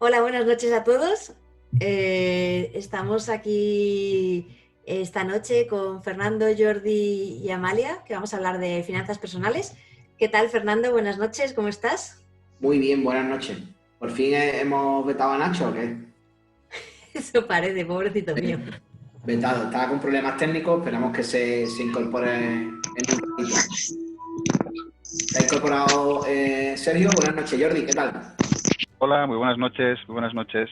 Hola, buenas noches a todos. Estamos aquí esta noche con Fernando, Jordi y Amalia, que vamos a hablar de finanzas personales. ¿Qué tal, Fernando? Buenas noches, ¿cómo estás? Muy bien, buenas noches. ¿Por fin hemos vetado a Nacho o qué? Eso parece, pobrecito mío. Vetado, estaba con problemas técnicos, esperamos que se incorpore en un ratito. Se ha incorporado Sergio, buenas noches. Jordi, ¿qué tal? Hola, muy buenas noches, muy buenas noches.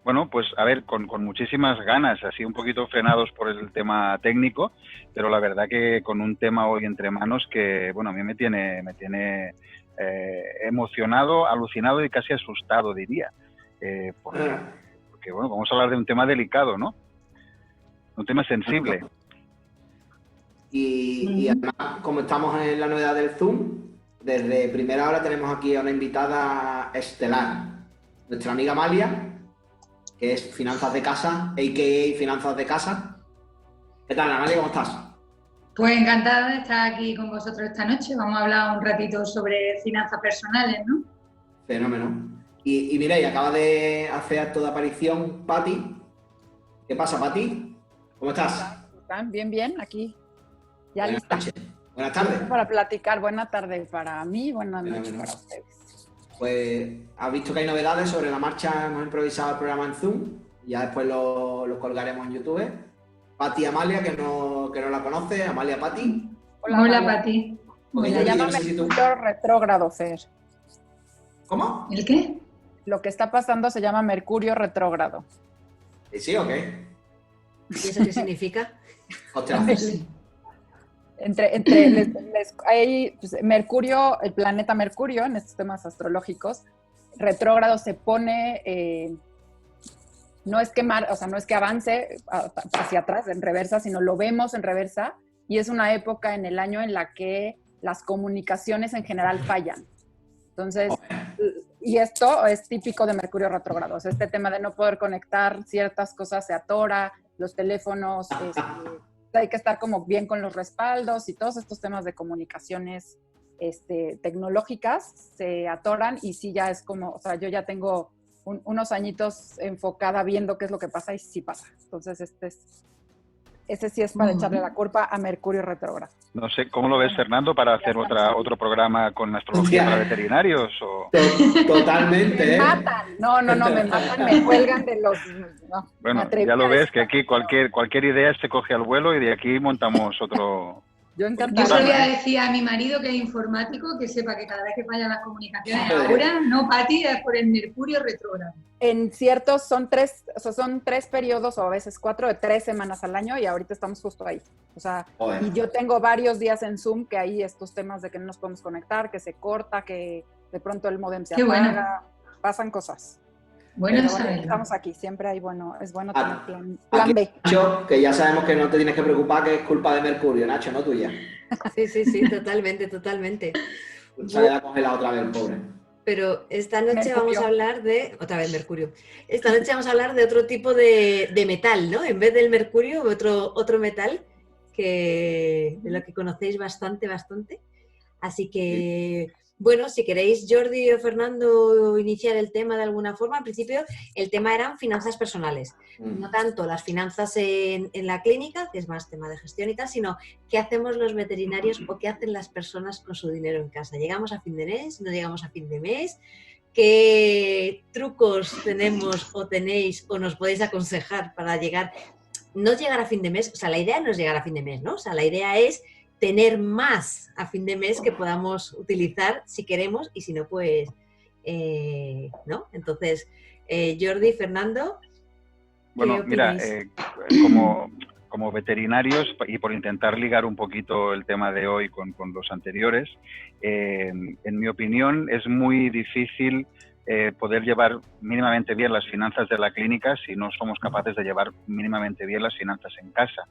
Bueno, pues a ver, con muchísimas ganas, así un poquito frenados por el tema técnico, pero la verdad que con un tema hoy entre manos que, bueno, a mí me tiene emocionado, alucinado y casi asustado, diría. Porque, bueno, vamos a hablar de un tema delicado, ¿no? Un tema sensible. Y además, como estamos en la novedad del Zoom, desde primera hora tenemos aquí a una invitada estelar, nuestra amiga Amalia, que es Finanzas de Casa, a.k.a. Finanzas de Casa. ¿Qué tal, Amalia? ¿Cómo estás? Pues encantada de estar aquí con vosotros esta noche. Vamos a hablar un ratito sobre finanzas personales, ¿no? Fenómeno. Y mira, y acaba de hacer acto de aparición Pati. ¿Qué pasa, Pati? ¿Cómo estás? ¿Están? Bien, bien, aquí. Ya Buenas lista. noches. Buenas tardes. Para platicar. Buenas tardes para mí, buenas Fenómeno. noches para ustedes. Pues has visto que hay novedades sobre la marcha, hemos improvisado el programa en Zoom, ya después lo colgaremos en YouTube. Pati Amalia, que no la conoce, Amalia Pati. Hola Pati. Porque Se yo llama no sé si tú... Mercurio retrógrado, Fer. ¿Cómo? ¿El qué? Lo que está pasando se llama Mercurio retrógrado. ¿Sí o qué? ¿Y eso qué significa? Ostras. Hay pues, Mercurio, el planeta Mercurio, en estos temas astrológicos, retrógrado se pone, no es que avance hacia atrás, en reversa, sino lo vemos en reversa, y es una época en el año en la que las comunicaciones en general fallan. Entonces, y esto es típico de Mercurio retrógrado. O sea, este tema de no poder conectar ciertas cosas se atora, los teléfonos, hay que estar como bien con los respaldos y todos estos temas de comunicaciones tecnológicas se atoran y sí ya es como, o sea, yo ya tengo unos añitos enfocada viendo qué es lo que pasa y sí pasa. Entonces, este sí es para echarle la culpa a Mercurio retrógrado. No sé, ¿cómo lo ves, Fernando, para hacer otro programa con astrología para veterinarios? O... Totalmente, Me matan. No, me matan, me cuelgan de los... No, bueno, ya lo ves, que aquí cualquier idea se coge al vuelo y de aquí montamos otro... Yo Yo encantada. solía decir a mi marido que es informático que sepa que cada vez que fallan las comunicaciones ahora, no Pati, es por el Mercurio retrógrado. En ciertos son tres periodos o a veces 4 de 3 semanas al año y ahorita estamos justo ahí. O sea, y yo tengo varios días en Zoom que hay estos temas de que no nos podemos conectar, que se corta, que de pronto el módem se apaga, pasan cosas. Bueno, estamos aquí, siempre hay es bueno tener plan B. Nacho, que ya sabemos que no te tienes que preocupar, que es culpa de Mercurio, Nacho, no tuya. Sí, totalmente. Se ha congelado otra vez el pobre. Pero esta noche Mercurio. vamos a hablar de... Otra vez Mercurio. Esta noche vamos a hablar de otro tipo de metal, ¿no? En vez del mercurio, otro metal de lo que conocéis bastante. Así que, bueno, si queréis, Jordi o Fernando, iniciar el tema de alguna forma. Al principio el tema eran finanzas personales. No tanto las finanzas en la clínica, que es más tema de gestión y tal, sino qué hacemos los veterinarios o qué hacen las personas con su dinero en casa. ¿Llegamos a fin de mes? ¿No llegamos a fin de mes? ¿Qué trucos tenemos o tenéis o nos podéis aconsejar para no llegar a fin de mes? O sea, la idea no es llegar a fin de mes, ¿no? O sea, la idea es tener más a fin de mes que podamos utilizar si queremos y si no, pues, ¿no? Entonces, Jordi, Fernando... Bueno, mira, como veterinarios, y por intentar ligar un poquito el tema de hoy con los anteriores, en mi opinión es muy difícil poder llevar mínimamente bien las finanzas de la clínica si no somos capaces de llevar mínimamente bien las finanzas en casa.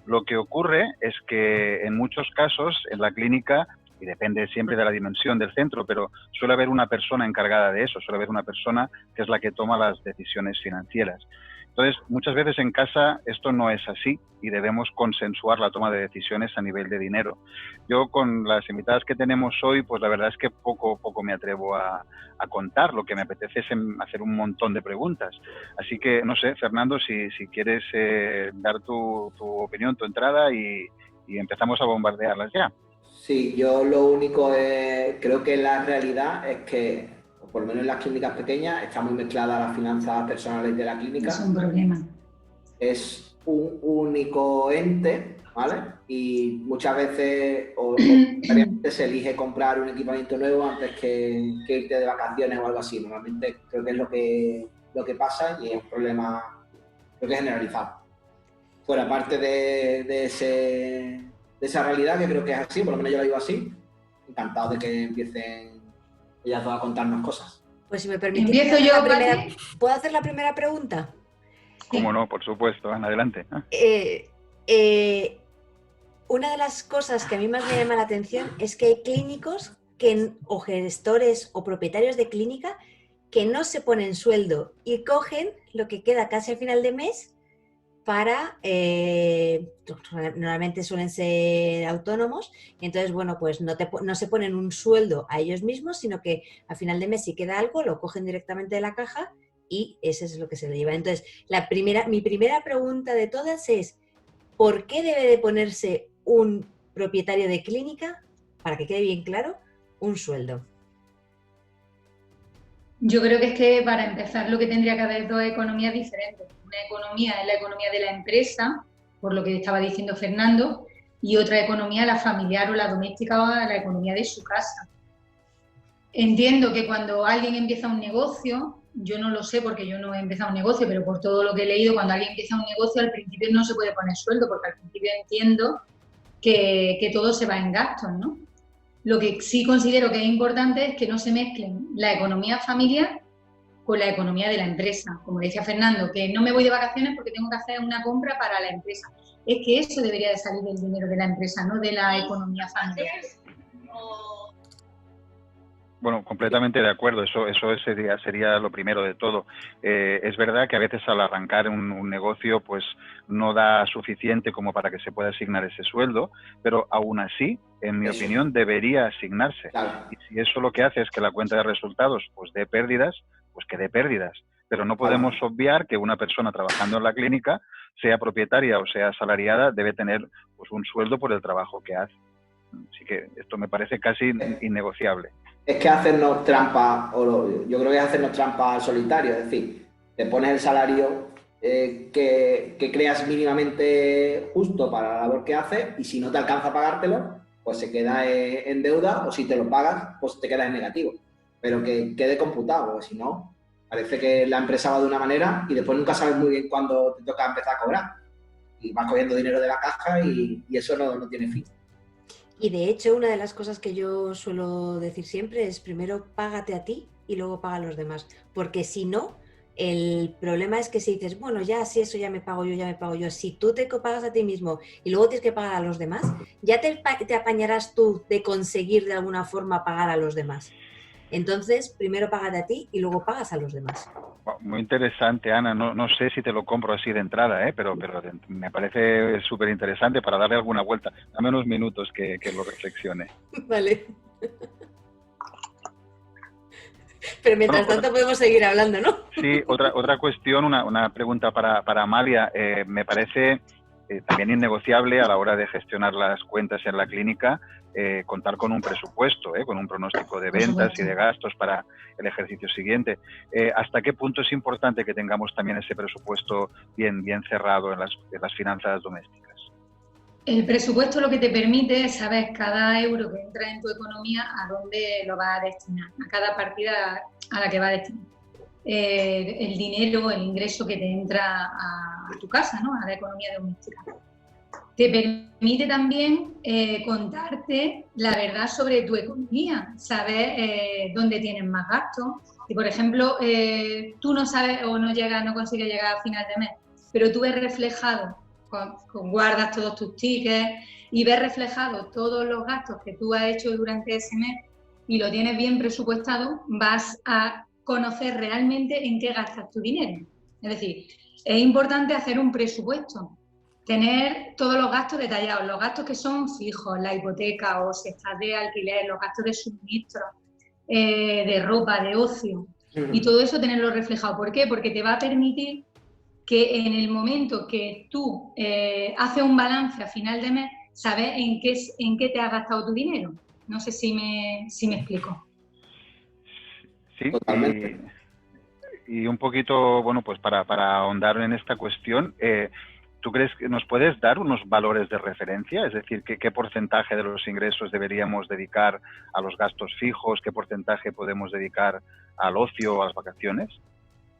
Lo que ocurre es que en muchos casos en la clínica, y depende siempre de la dimensión del centro, pero suele haber una persona encargada de eso, suele haber una persona que es la que toma las decisiones financieras. Entonces, muchas veces en casa esto no es así y debemos consensuar la toma de decisiones a nivel de dinero. Yo con las invitadas que tenemos hoy, pues la verdad es que poco me atrevo a contar. Lo que me apetece es hacer un montón de preguntas. Así que, no sé, Fernando, si quieres dar tu opinión, tu entrada y empezamos a bombardearlas ya. Sí, yo lo único creo que la realidad es que, por lo menos en las clínicas pequeñas, está muy mezclada las finanzas personales de la clínica. Es un problema. Es un único ente, ¿vale? Y muchas veces se elige comprar un equipamiento nuevo antes que irte de vacaciones o algo así. Normalmente creo que es lo que pasa y es un problema, creo que generalizado. Fuera parte de esa realidad, que creo que es así, por lo menos yo la digo así, encantado de que empiecen ellas dos a contarnos cosas. Pues si me permitís, ¿puedo hacer la primera pregunta? Cómo no, por supuesto, Ana, adelante. Una de las cosas que a mí más me llama la atención es que hay clínicos o gestores o propietarios de clínica que no se ponen sueldo y cogen lo que queda casi al final de mes para, normalmente suelen ser autónomos, y entonces, bueno, pues no se ponen un sueldo a ellos mismos, sino que al final de mes si queda algo, lo cogen directamente de la caja y ese es lo que se le lleva. Entonces, mi primera pregunta de todas es, ¿por qué debe de ponerse un propietario de clínica, para que quede bien claro, un sueldo? Yo creo que es que, para empezar, lo que tendría que haber dos economías diferentes. Una economía es la economía de la empresa, por lo que estaba diciendo Fernando, y otra economía, la familiar o la doméstica, o la economía de su casa. Entiendo que cuando alguien empieza un negocio, yo no lo sé porque yo no he empezado un negocio, pero por todo lo que he leído, cuando alguien empieza un negocio, al principio no se puede poner sueldo, porque al principio entiendo que todo se va en gastos, ¿no? Lo que sí considero que es importante es que no se mezclen la economía familiar con la economía de la empresa. Como decía Fernando, que no me voy de vacaciones porque tengo que hacer una compra para la empresa. Es que eso debería de salir del dinero de la empresa, no de la economía familiar. Bueno, completamente de acuerdo, eso sería lo primero de todo. Es verdad que a veces al arrancar un negocio pues no da suficiente como para que se pueda asignar ese sueldo, pero aún así, en mi opinión, debería asignarse. Claro. Y si eso lo que hace es que la cuenta de resultados pues dé pérdidas, pues que dé pérdidas. Pero no podemos obviar que una persona trabajando en la clínica, sea propietaria o sea asalariada, debe tener pues un sueldo por el trabajo que hace. Así que esto me parece casi innegociable. Es que hacernos trampa, yo creo que es hacernos trampa al solitario, es decir, te pones el salario que creas mínimamente justo para la labor que haces y si no te alcanza a pagártelo, pues se queda en deuda o si te lo pagas, pues te queda en negativo. Pero que quede computado, porque si no, parece que la empresa va de una manera y después nunca sabes muy bien cuándo te toca empezar a cobrar. Y vas cogiendo dinero de la caja y eso no tiene fin. Y de hecho, una de las cosas que yo suelo decir siempre es primero págate a ti y luego paga a los demás. Porque si no, el problema es que si dices, bueno, ya si eso ya me pago yo, si tú te pagas a ti mismo y luego tienes que pagar a los demás, ya te apañarás tú de conseguir de alguna forma pagar a los demás. Entonces, primero págate a ti y luego pagas a los demás. Muy interesante, Ana. No sé si te lo compro así de entrada, pero me parece súper interesante para darle alguna vuelta. Dame unos minutos que lo reflexione. Vale. Pero mientras tanto podemos seguir hablando, ¿no? Sí, otra cuestión, una pregunta para Amalia. Me parece también innegociable a la hora de gestionar las cuentas en la clínica, contar con un presupuesto, con un pronóstico de ventas y de gastos para el ejercicio siguiente. ¿Hasta qué punto es importante que tengamos también ese presupuesto bien cerrado en las finanzas domésticas? El presupuesto lo que te permite es saber cada euro que entra en tu economía a dónde lo vas a destinar, a cada partida a la que va a destinar. El dinero, el ingreso que te entra a tu casa, ¿no? A la economía doméstica. Te permite también contarte la verdad sobre tu economía, saber dónde tienes más gastos. Si, por ejemplo, tú no sabes o no consigues llegar a final de mes, pero tú ves reflejado, guardas todos tus tickets y ves reflejado todos los gastos que tú has hecho durante ese mes y lo tienes bien presupuestado, vas a conocer realmente en qué gastas tu dinero. Es decir, es importante hacer un presupuesto, tener todos los gastos detallados, los gastos que son fijos, la hipoteca o si estás de alquiler, los gastos de suministro, de ropa, de ocio, y todo eso tenerlo reflejado. ¿Por qué? Porque te va a permitir que en el momento que tú haces un balance a final de mes, sabes en qué te has gastado tu dinero. No sé si me explico. Sí, totalmente. Y un poquito, bueno, pues para ahondar en esta cuestión, ¿tú crees que nos puedes dar unos valores de referencia? Es decir, ¿qué porcentaje de los ingresos deberíamos dedicar a los gastos fijos? ¿Qué porcentaje podemos dedicar al ocio o a las vacaciones?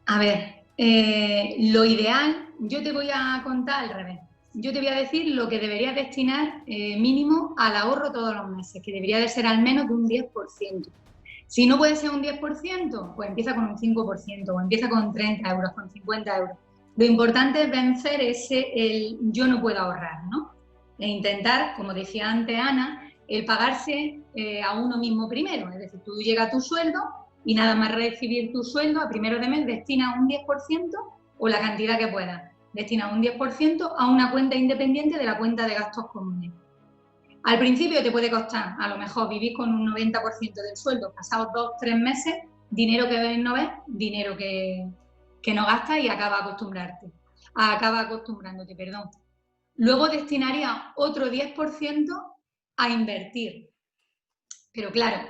A ver, lo ideal, yo te voy a contar al revés. Yo te voy a decir lo que deberías destinar mínimo al ahorro todos los meses, que debería de ser al menos de un 10%. Si no puede ser un 10%, pues empieza con un 5%, o empieza con 30 euros, con 50 euros. Lo importante es vencer el yo no puedo ahorrar, ¿no? E intentar, como decía antes Ana, el pagarse a uno mismo primero. Es decir, tú llegas a tu sueldo y nada más recibir tu sueldo a primero de mes destina un 10% o la cantidad que puedas. Destina un 10% a una cuenta independiente de la cuenta de gastos comunes. Al principio te puede costar, a lo mejor, vivir con un 90% del sueldo, pasados 2-3 meses, dinero que no ves, dinero que no gastas y acaba acostumbrándote. Luego destinaría otro 10% a invertir. Pero claro,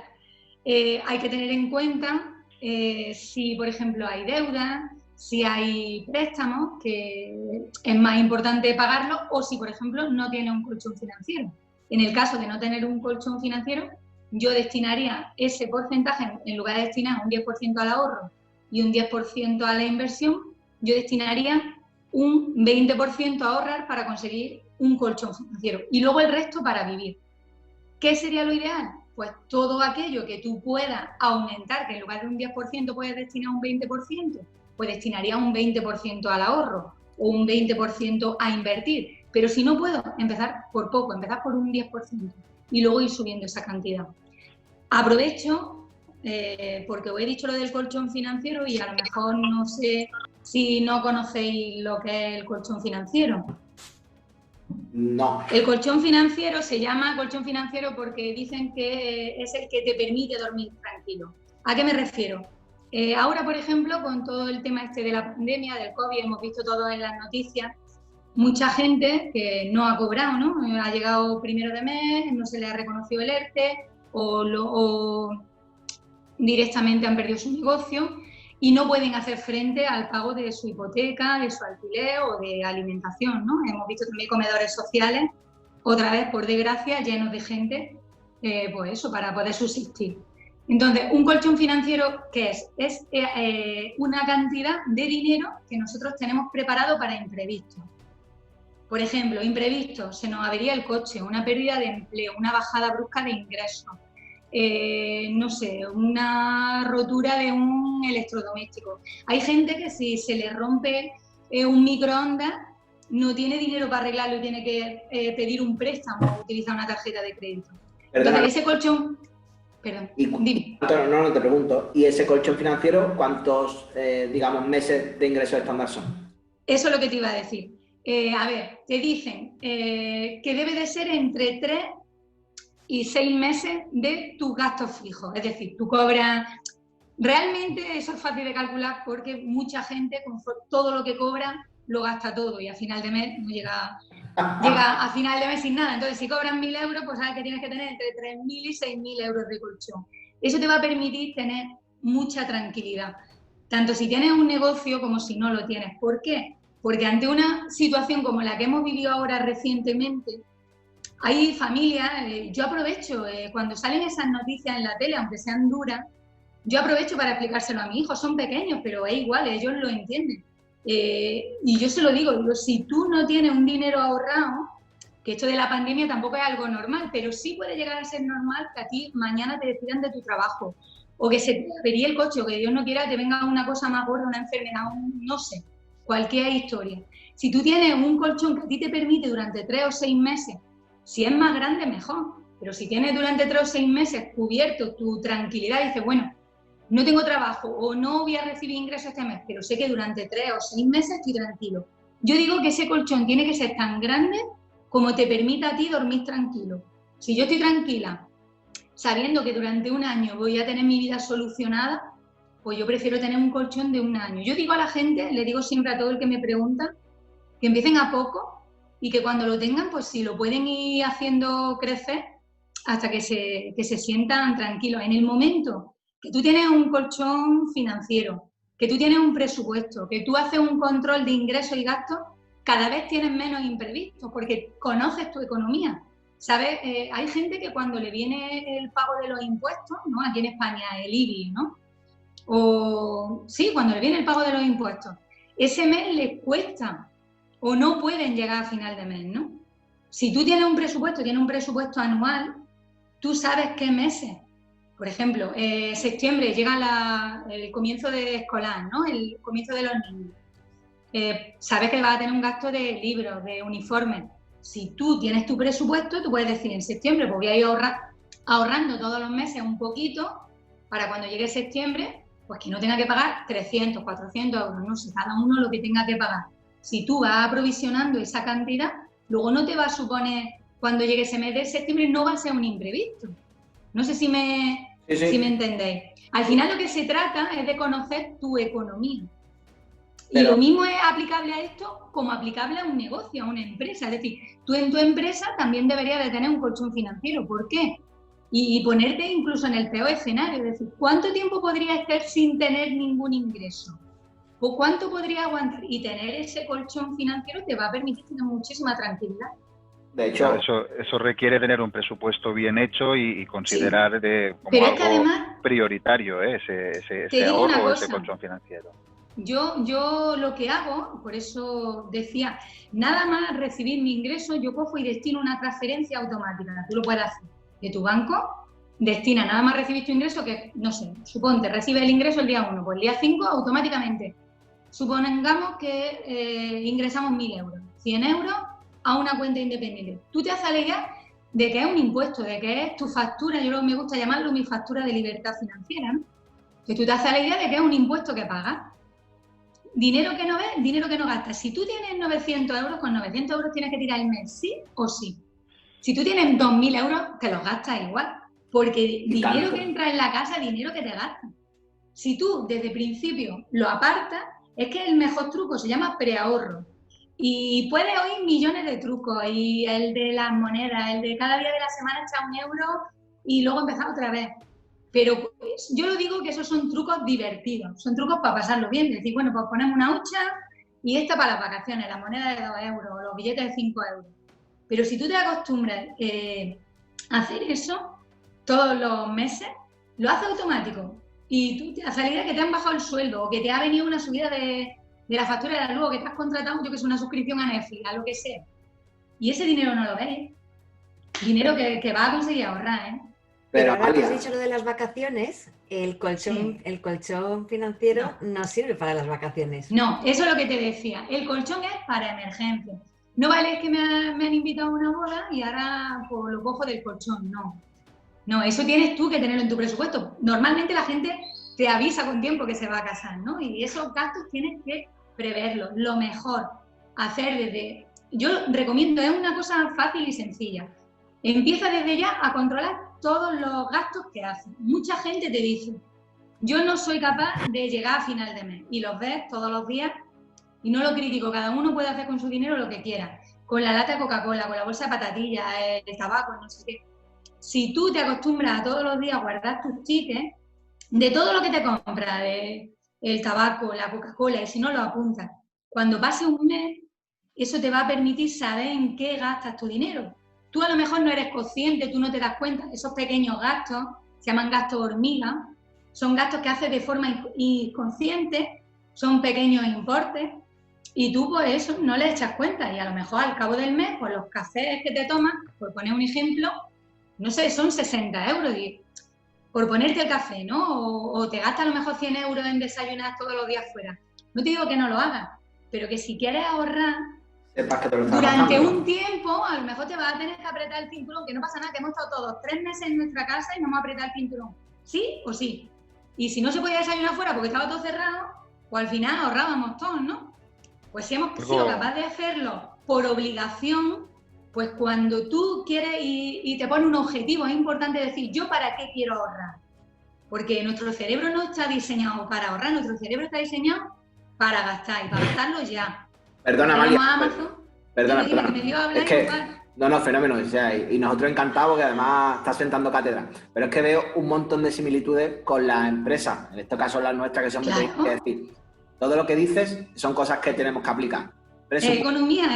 hay que tener en cuenta si, por ejemplo, hay deuda, si hay préstamos, que es más importante pagarlo, o si, por ejemplo, no tiene un colchón financiero. En el caso de no tener un colchón financiero, yo destinaría ese porcentaje, en lugar de destinar un 10% al ahorro y un 10% a la inversión, yo destinaría un 20% a ahorrar para conseguir un colchón financiero y luego el resto para vivir. ¿Qué sería lo ideal? Pues todo aquello que tú puedas aumentar, que en lugar de un 10% puedes destinar un 20%, pues destinaría un 20% al ahorro o un 20% a invertir. Pero si no puedo, empezar por poco, empezar por un 10% y luego ir subiendo esa cantidad. Aprovecho, porque os he dicho lo del colchón financiero y a lo mejor no sé si no conocéis lo que es el colchón financiero. No. El colchón financiero se llama colchón financiero porque dicen que es el que te permite dormir tranquilo. ¿A qué me refiero? Ahora, por ejemplo, con todo el tema este de la pandemia, del COVID, hemos visto todo en las noticias, mucha gente que no ha cobrado, ¿no? Ha llegado primero de mes, no se le ha reconocido el ERTE o directamente han perdido su negocio y no pueden hacer frente al pago de su hipoteca, de su alquiler o de alimentación, ¿no? Hemos visto también comedores sociales, otra vez, por desgracia, llenos de gente, pues eso, para poder subsistir. Entonces, un colchón financiero, ¿qué es? Es una cantidad de dinero que nosotros tenemos preparado para imprevistos. Por ejemplo, imprevisto, se nos avería el coche, una pérdida de empleo, una bajada brusca de ingresos, no sé, una rotura de un electrodoméstico. Hay gente que si se le rompe un microondas, no tiene dinero para arreglarlo y tiene que pedir un préstamo o utilizar una tarjeta de crédito. Entonces, ese colchón... Perdón, dime. No te pregunto. ¿Y ese colchón financiero cuántos, digamos, meses de ingresos estándar son? Eso es lo que te iba a decir. A ver, te dicen que debe de ser entre 3 y 6 meses de tus gastos fijos. Es decir, tú cobras... Realmente eso es fácil de calcular porque mucha gente con todo lo que cobra lo gasta todo y a final de mes no llega a final de mes sin nada. Entonces, si cobran 1.000 euros, pues sabes que tienes que tener entre 3.000 y 6.000 euros de colchón. Eso te va a permitir tener mucha tranquilidad, tanto si tienes un negocio como si no lo tienes. ¿Por qué? Porque ante una situación como la que hemos vivido ahora recientemente, hay familias, yo aprovecho, cuando salen esas noticias en la tele, aunque sean duras, yo aprovecho para explicárselo a mi hijo. Son pequeños, pero es igual, ellos lo entienden. Y yo se lo digo, si tú no tienes un dinero ahorrado, que esto de la pandemia tampoco es algo normal, pero sí puede llegar a ser normal que a ti mañana te despidan de tu trabajo, o que se te averíe el coche, o que Dios no quiera te venga una cosa más gorda, una enfermedad, no sé, cualquier historia. Si tú tienes un colchón que a ti te permite durante 3 o 6 meses, si es más grande, mejor, pero si tienes durante 3 o 6 meses cubierto tu tranquilidad, dices, bueno, no tengo trabajo o no voy a recibir ingresos este mes, pero sé que durante 3 o 6 meses estoy tranquilo. Yo digo que ese colchón tiene que ser tan grande como te permita a ti dormir tranquilo. Si yo estoy tranquila, sabiendo que durante un año voy a tener mi vida solucionada, pues yo prefiero tener un colchón de un año. Yo digo a la gente, le digo siempre a todo el que me pregunta, que empiecen a poco y que cuando lo tengan, pues si lo pueden ir haciendo crecer hasta que se sientan tranquilos. En el momento que tú tienes un colchón financiero, que tú tienes un presupuesto, que tú haces un control de ingresos y gastos, cada vez tienes menos imprevistos porque conoces tu economía. ¿Sabes? Hay gente que cuando le viene el pago de los impuestos, ¿no? Aquí en España el IBI, ¿no? O sí, cuando le viene el pago de los impuestos, ese mes les cuesta o no pueden llegar a final de mes, ¿no? Si tú tienes un presupuesto anual, tú sabes qué meses. Por ejemplo, septiembre llega el comienzo de escolar, ¿no? El comienzo de los niños. Sabes que vas a tener un gasto de libros, de uniformes. Si tú tienes tu presupuesto, tú puedes decir en septiembre, pues voy a ir ahorrando todos los meses un poquito para cuando llegue septiembre, pues que no tenga que pagar 300, 400 euros, no sé, cada uno lo que tenga que pagar. Si tú vas aprovisionando esa cantidad, luego no te va a suponer, cuando llegue ese mes de septiembre, no va a ser un imprevisto. No sé si me entendéis. Al final lo que se trata es de conocer tu economía. Y lo mismo es aplicable a esto como aplicable a un negocio, a una empresa. Es decir, tú en tu empresa también deberías de tener un colchón financiero. ¿Por qué? Y ponerte incluso en el peor escenario. Es decir, ¿cuánto tiempo podrías estar sin tener ningún ingreso? ¿O cuánto podrías aguantar? Y tener ese colchón financiero te va a permitir tener muchísima tranquilidad. De hecho, eso requiere tener un presupuesto bien hecho y considerar como algo además, prioritario ese ahorro o ese colchón financiero. Yo lo que hago, por eso decía, nada más recibir mi ingreso, yo cojo y destino una transferencia automática. Tú lo puedes hacer de tu banco, destina, nada más recibir tu ingreso, que no sé, suponte, recibes el ingreso el día 1, pues el día 5 automáticamente. Supongamos que ingresamos 1.000 euros, 100 euros a una cuenta independiente. Tú te haces la idea de que es un impuesto, de que es tu factura, yo me gusta llamarlo mi factura de libertad financiera, ¿no? Que tú te haces la idea de que es un impuesto que pagas. Dinero que no ves, dinero que no gastas. Si tú tienes 900 euros, con 900 euros tienes que tirar el mes, sí o sí. Si tú tienes 2.000 euros, te los gastas igual. Porque dinero que entra en la casa, dinero que te gastas. Si tú desde el principio lo apartas, es que el mejor truco se llama preahorro. Y puedes oír millones de trucos. Y el de las monedas, el de cada día de la semana echar 1 euro y luego empezar otra vez. Pero pues, yo lo digo que esos son trucos divertidos, son trucos para pasarlo bien, es decir, bueno, pues ponemos una hucha y esta para las vacaciones, la moneda de 2 euros, los billetes de 5 euros. Pero si tú te acostumbras a hacer eso todos los meses, lo haces automático y tú te haces la idea que te han bajado el sueldo o que te ha venido una subida de la factura de la luz, que te has contratado, yo que sé, una suscripción a Netflix, a lo que sea. Y ese dinero no lo ves, dinero que vas a conseguir ahorrar, ¿eh? Pero ahora que has dicho lo de las vacaciones, el colchón financiero no sirve para las vacaciones. No, eso es lo que te decía. El colchón es para emergencias. No vale que me han invitado a una boda y ahora pues, lo cojo del colchón. No, eso tienes tú que tenerlo en tu presupuesto. Normalmente la gente te avisa con tiempo que se va a casar, ¿no? Y esos gastos tienes que preverlos. Lo mejor, yo recomiendo, es una cosa fácil y sencilla. Empieza desde ya a controlar todos los gastos que haces. Mucha gente te dice, yo no soy capaz de llegar a final de mes. Y los ves todos los días y no lo critico. Cada uno puede hacer con su dinero lo que quiera. Con la lata de Coca-Cola, con la bolsa de patatillas, el tabaco, no sé qué. Si tú te acostumbras a todos los días a guardar tus tickets de todo lo que te compras, el tabaco, la Coca-Cola, y si no lo apuntas, cuando pase un mes, eso te va a permitir saber en qué gastas tu dinero. Tú a lo mejor no eres consciente, tú no te das cuenta. Esos pequeños gastos, se llaman gastos hormiga, son gastos que haces de forma inconsciente, son pequeños importes, y tú por eso no le echas cuenta. Y a lo mejor al cabo del mes, pues los cafés que te tomas, por poner un ejemplo, no sé, son 60 euros, por ponerte el café, ¿no? O te gastas a lo mejor 100 euros en desayunar todos los días fuera. No te digo que no lo hagas, pero que si quieres ahorrar, durante un tiempo, a lo mejor te vas a tener que apretar el cinturón, que no pasa nada, que hemos estado todos 3 meses en nuestra casa y no hemos apretado el cinturón. ¿Sí o sí? Y si no se podía desayunar fuera porque estaba todo cerrado, pues al final ahorrábamos todos, ¿no? Pues si hemos sido capaces de hacerlo por obligación, pues cuando tú quieres y te pones un objetivo, es importante decir, ¿yo para qué quiero ahorrar? Porque nuestro cerebro no está diseñado para ahorrar, nuestro cerebro está diseñado para gastar y para gastarlo ya. Perdona, Amalia. Perdona. Es que, no, fenómeno. O sea, y nosotros encantados, que además está sentando cátedra. Pero es que veo un montón de similitudes con las empresas, en este caso las nuestras, que son veterinarias. Es decir, todo lo que dices son cosas que tenemos que aplicar. Es economía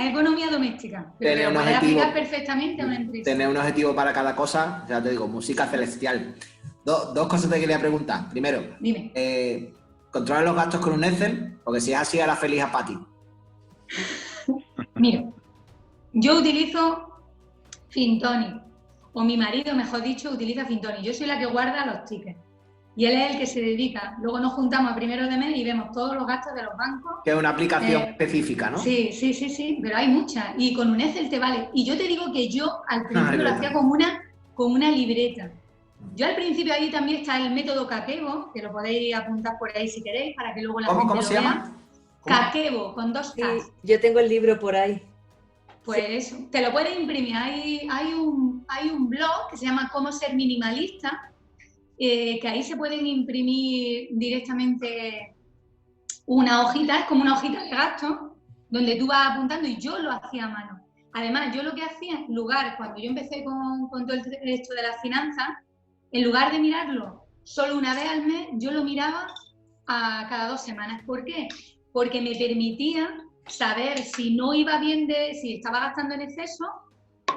doméstica. Pero lo puedes aplicar perfectamente a una empresa. Tener un objetivo para cada cosa, ya te digo, música celestial. Dos cosas te quería preguntar. Primero, dime. ¿controlas los gastos con un Excel? Porque si es así, hará feliz a Pati. Mira, yo utilizo Fintonic, o mi marido, mejor dicho, utiliza Fintonic. Yo soy la que guarda los tickets. Y él es el que se dedica. Luego nos juntamos a primeros de mes y vemos todos los gastos de los bancos. Que es una aplicación específica, ¿no? Sí, pero hay muchas. Y con un Excel te vale. Y yo te digo que yo al principio lo hacía como una libreta. Yo al principio ahí también está el método Kakebo, que lo podéis apuntar por ahí si queréis, para que luego la gente ¿Cómo se llama? Kakebo, con 2 K. Sí, yo tengo el libro por ahí. Pues eso, te lo puedes imprimir. Hay un blog que se llama Cómo ser minimalista, que ahí se pueden imprimir directamente una hojita, es como una hojita de gasto, donde tú vas apuntando, y yo lo hacía a mano. Además, yo lo que hacía, en lugar, cuando yo empecé con todo esto de las finanzas, en lugar de mirarlo solo una vez al mes, yo lo miraba a cada 2 semanas. ¿Por qué? Porque me permitía saber si no iba bien, si estaba gastando en exceso.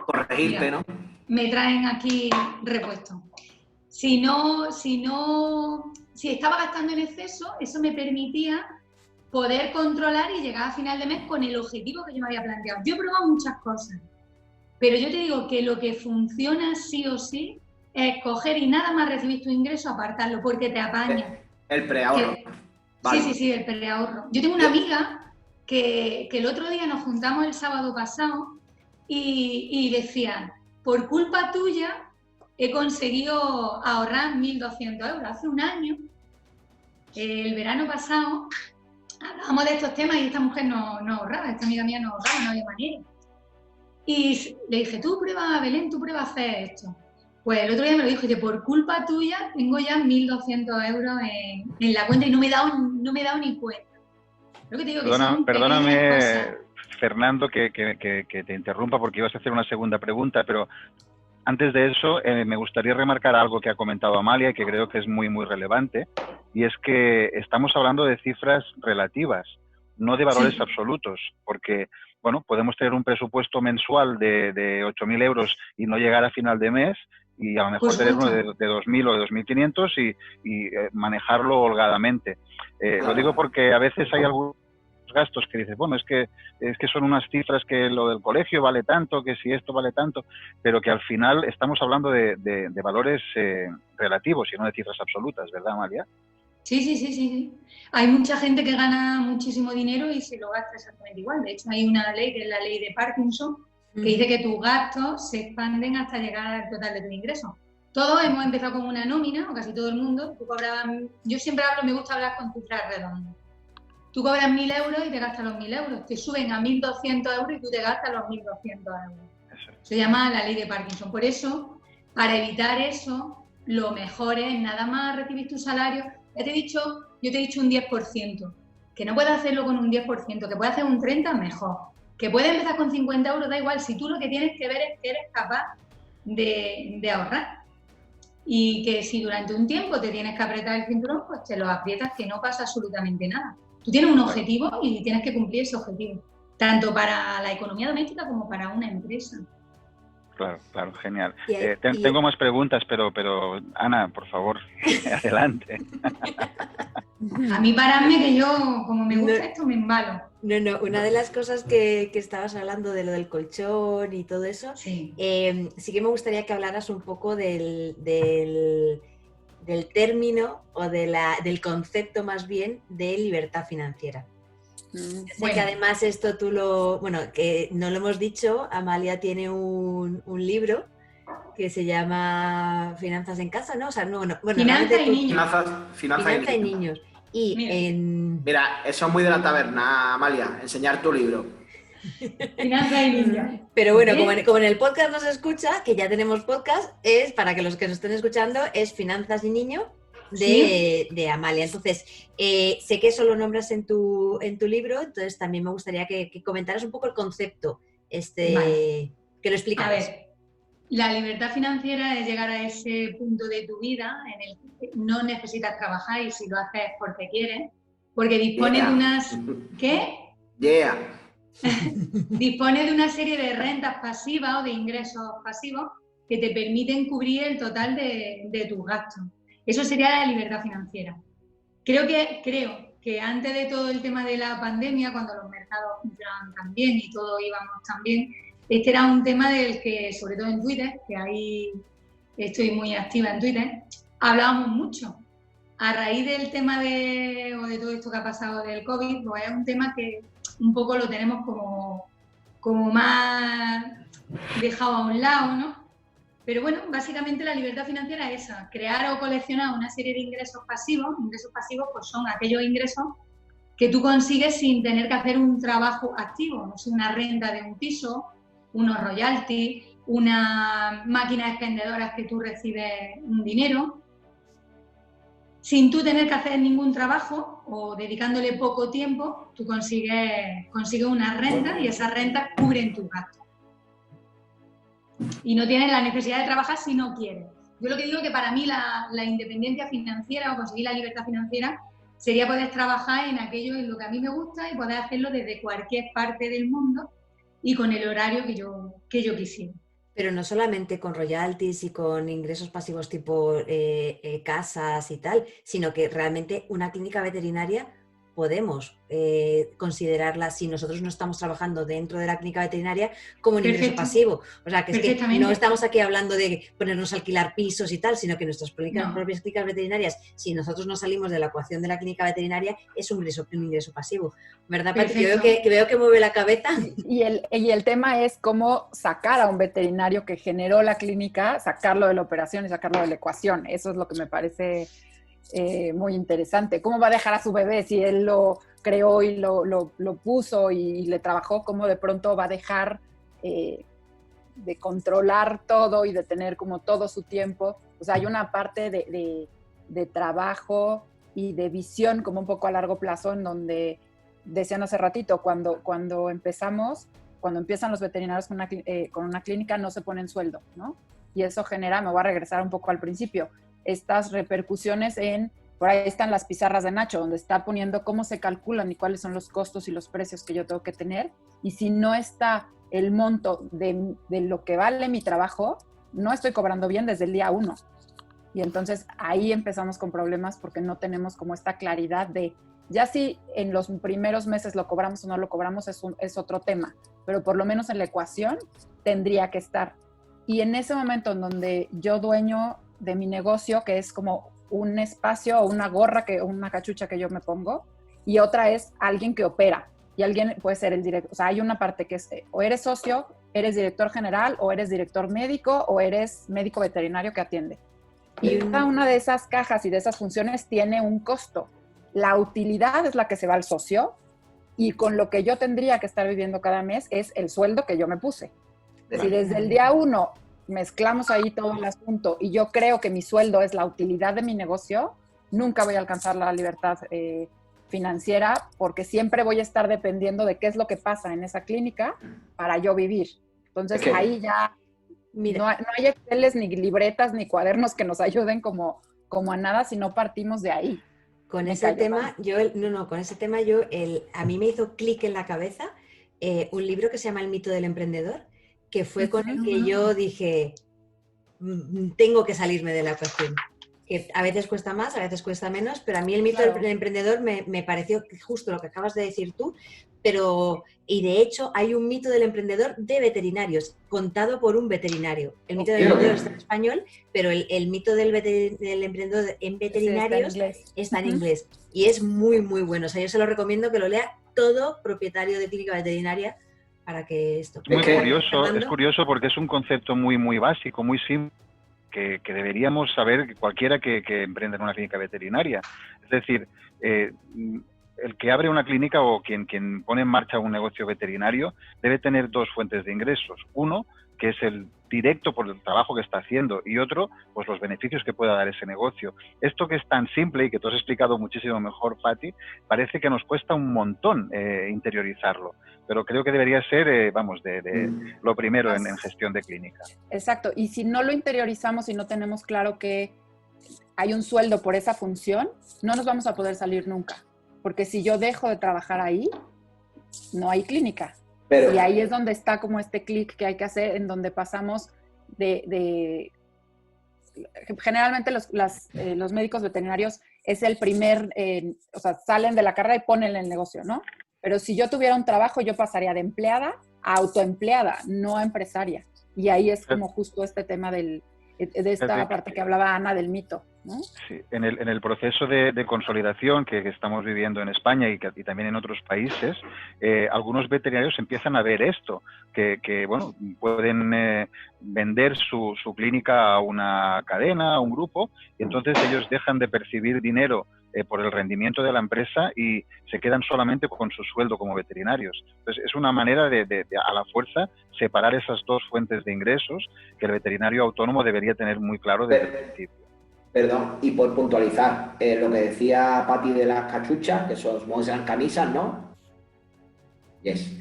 Corregirte, ¿no? Me traen aquí repuesto. Si estaba gastando en exceso, eso me permitía poder controlar y llegar a final de mes con el objetivo que yo me había planteado. Yo he probado muchas cosas, pero yo te digo que lo que funciona sí o sí es coger y nada más recibir tu ingreso, apartarlo, porque te apaña. El preahorro. Vale. Sí, el preahorro. Yo tengo una amiga que el otro día nos juntamos el sábado pasado y decía, por culpa tuya he conseguido ahorrar 1.200 euros. Hace un año, el verano pasado, hablábamos de estos temas y esta mujer no ahorraba, esta amiga mía no ahorraba, no había manera. Y le dije, tú prueba, Belén, tú prueba a hacer esto. Pues el otro día me lo dijo, que por culpa tuya tengo ya 1.200 euros en la cuenta y no me he dado ni cuenta. Lo que te digo Perdóname, Fernando, que te interrumpa porque ibas a hacer una segunda pregunta, pero antes de eso me gustaría remarcar algo que ha comentado Amalia y que creo que es muy, muy relevante, y es que estamos hablando de cifras relativas, no de valores absolutos, porque bueno, podemos tener un presupuesto mensual de 8.000 euros y no llegar a final de mes, y a lo mejor tener uno de 2.000 o de 2.500 y manejarlo holgadamente. Lo digo porque a veces hay algunos gastos que dices, bueno, es que son unas cifras que lo del colegio vale tanto, que si esto vale tanto, pero que al final estamos hablando de valores relativos y no de cifras absolutas, ¿verdad, Amalia? Sí. Hay mucha gente que gana muchísimo dinero y se lo gasta exactamente igual. De hecho, hay una ley, que es la ley de Parkinson, que dice que tus gastos se expanden hasta llegar al total de tus ingresos. Todos hemos empezado con una nómina, o casi todo el mundo. Yo siempre me gusta hablar con cifras redondas. Tú cobras 1.000 euros y te gastas los 1.000 euros. Te suben a 1.200 euros y tú te gastas los 1.200 euros. Eso se llama la ley de Parkinson. Por eso, para evitar eso, lo mejor es nada más recibir tu salario. Yo te he dicho un 10%, que no puedes hacerlo con un 10%, que puedes hacer un 30%, mejor. Que puedes empezar con 50 euros, da igual, si tú lo que tienes que ver es que eres capaz de ahorrar. Y que si durante un tiempo te tienes que apretar el cinturón, pues te lo aprietas, que no pasa absolutamente nada. Tú tienes un objetivo y tienes que cumplir ese objetivo, tanto para la economía doméstica como para una empresa. Claro, genial. Tengo más preguntas, pero Ana, por favor, adelante. A mí paradme, que yo, como me gusta esto, me embalo. No, una de las cosas que estabas hablando de lo del colchón y todo eso, sí que me gustaría que hablaras un poco del término o del concepto más bien de libertad financiera. Sé que además esto que no lo hemos dicho, Amalia tiene un libro que se llama Finanzas en Casa, ¿no? O sea, bueno, Finanzas y Niños. Finanzas y Niños. Y Mira, eso es muy de la taberna, Amalia, enseñar tu libro. Finanzas y Niños. Pero bueno, como en el podcast nos escucha, que ya tenemos podcast, es, para que los que nos estén escuchando, es Finanzas y Niños de Amalia. Entonces, sé que eso lo nombras en tu libro, entonces también me gustaría que comentaras un poco el concepto, que lo explicaras. A ver, la libertad financiera es llegar a ese punto de tu vida en el que no necesitas trabajar y si lo haces es porque quieres, porque dispones de unas... ¿Qué? Dispone de una serie de rentas pasivas o de ingresos pasivos que te permiten cubrir el total de tus gastos. Eso sería la libertad financiera. Creo que antes de todo el tema de la pandemia, cuando los mercados funcionaban tan bien y todos íbamos tan bien, este era un tema del que, sobre todo en Twitter, que ahí estoy muy activa en Twitter, hablábamos mucho. A raíz del tema de todo esto que ha pasado del COVID, pues es un tema que un poco lo tenemos como más dejado a un lado, ¿no? Pero bueno, básicamente la libertad financiera es esa, crear o coleccionar una serie de ingresos pasivos. Ingresos pasivos pues son aquellos ingresos que tú consigues sin tener que hacer un trabajo activo, no sé, una renta de un piso, unos royalties, unas máquinas expendedoras que tú recibes un dinero, sin tú tener que hacer ningún trabajo o dedicándole poco tiempo, tú consigues una renta y esas rentas cubren tus gastos. Y no tienes la necesidad de trabajar si no quieres. Yo lo que digo es que para mí la independencia financiera o conseguir la libertad financiera sería poder trabajar en aquello en lo que a mí me gusta y poder hacerlo desde cualquier parte del mundo y con el horario que yo quisiera. Pero no solamente con royalties y con ingresos pasivos tipo casas y tal, sino que realmente una clínica veterinaria podemos considerarla, si nosotros no estamos trabajando dentro de la clínica veterinaria, como un ingreso pasivo. O sea, que es que no estamos aquí hablando de ponernos a alquilar pisos y tal, sino que nuestras propias clínicas veterinarias, si nosotros no salimos de la ecuación de la clínica veterinaria, es un ingreso pasivo. ¿Verdad, Pati? Veo que mueve la cabeza. Y el tema es cómo sacar a un veterinario que generó la clínica, sacarlo de la operación y sacarlo de la ecuación. Eso es lo que me parece muy interesante. ¿Cómo va a dejar a su bebé si él lo creó y lo puso y le trabajó? ¿Cómo de pronto va a dejar de controlar todo y de tener como todo su tiempo? O sea, hay una parte de trabajo y de visión como un poco a largo plazo en donde, decían hace ratito, cuando empiezan los veterinarios con una clínica no se ponen sueldo, ¿no? Y eso genera, me voy a regresar un poco al principio, estas repercusiones por ahí están las pizarras de Nacho, donde está poniendo cómo se calculan y cuáles son los costos y los precios que yo tengo que tener. Y si no está el monto de lo que vale mi trabajo, no estoy cobrando bien desde el día 1. Y entonces ahí empezamos con problemas porque no tenemos como esta claridad de, ya si en los primeros meses lo cobramos o no lo cobramos es otro tema, pero por lo menos en la ecuación tendría que estar. Y en ese momento en donde yo dueño de mi negocio, que es como un espacio o una gorra, una cachucha que yo me pongo, y otra es alguien que opera, y alguien puede ser el director, o sea, hay una parte que es, o eres socio, eres director general, o eres director médico, o eres médico veterinario que atiende. Y cada una de esas cajas y de esas funciones tiene un costo. La utilidad es la que se va al socio, y con lo que yo tendría que estar viviendo cada mes es el sueldo que yo me puse. Si desde el día 1 mezclamos ahí todo el asunto y yo creo que mi sueldo es la utilidad de mi negocio, nunca voy a alcanzar la libertad financiera porque siempre voy a estar dependiendo de qué es lo que pasa en esa clínica para yo vivir. Entonces ahí ya no hay Exceles, ni libretas, ni cuadernos que nos ayuden como a nada si no partimos de ahí. Con ese tema, a mí me hizo clic en la cabeza un libro que se llama El mito del emprendedor, que fue con el que yo dije, tengo que salirme de la ecuación. Que a veces cuesta más, a veces cuesta menos, pero a mí el mito del emprendedor me pareció justo lo que acabas de decir tú, y de hecho hay un mito del emprendedor de veterinarios, contado por un veterinario. El mito del emprendedor está en español, pero el mito del emprendedor en veterinarios está en inglés. Y es muy, muy bueno. O sea, yo se lo recomiendo que lo lea todo propietario de clínica veterinaria para que esto... Es curioso porque es un concepto muy básico, muy simple, que deberíamos saber cualquiera que emprenda en una clínica veterinaria. Es decir, el que abre una clínica o quien pone en marcha un negocio veterinario debe tener dos fuentes de ingresos. Uno, que es el directo por el trabajo que está haciendo, y otro, pues los beneficios que pueda dar ese negocio. Esto que es tan simple y que tú has explicado muchísimo mejor, Pati, parece que nos cuesta un montón interiorizarlo, pero creo que debería ser, lo primero en gestión de clínica. Exacto, y si no lo interiorizamos y no tenemos claro que hay un sueldo por esa función, no nos vamos a poder salir nunca, porque si yo dejo de trabajar ahí, no hay clínica. Pero, y ahí es donde está como este clic que hay que hacer, en donde pasamos generalmente los médicos veterinarios es el primer, salen de la carrera y ponen el negocio, ¿no? Pero si yo tuviera un trabajo, yo pasaría de empleada a autoempleada, no a empresaria. Y ahí es como justo este tema de esta parte que hablaba Ana del mito, ¿no? Sí, en el proceso de consolidación que estamos viviendo en España y también en otros países, algunos veterinarios empiezan a ver esto, que pueden vender su clínica a una cadena, a un grupo, y entonces ellos dejan de percibir dinero por el rendimiento de la empresa y se quedan solamente con su sueldo como veterinarios. Entonces es una manera de a la fuerza separar esas dos fuentes de ingresos que el veterinario autónomo debería tener muy claro desde el principio. Perdón, y por puntualizar, lo que decía Pati de las cachuchas, que supongo que serán camisas, ¿no? Yes.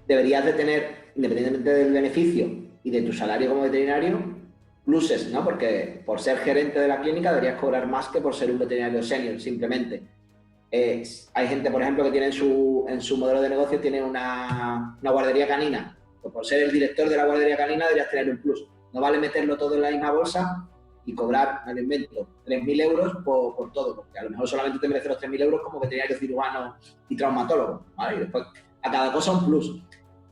Deberías de tener, independientemente del beneficio y de tu salario como veterinario, pluses, ¿no? Porque por ser gerente de la clínica deberías cobrar más que por ser un veterinario senior, simplemente. Hay gente, por ejemplo, que tiene en su modelo de negocio tiene una guardería canina. Pues por ser el director de la guardería canina deberías tener un plus. No vale meterlo todo en la misma bolsa y cobrar, al invento, 3.000 euros por todo, porque a lo mejor solamente te merece los 3.000 euros como veterinario cirujano y traumatólogo, ¿vale? Y después, a cada cosa un plus.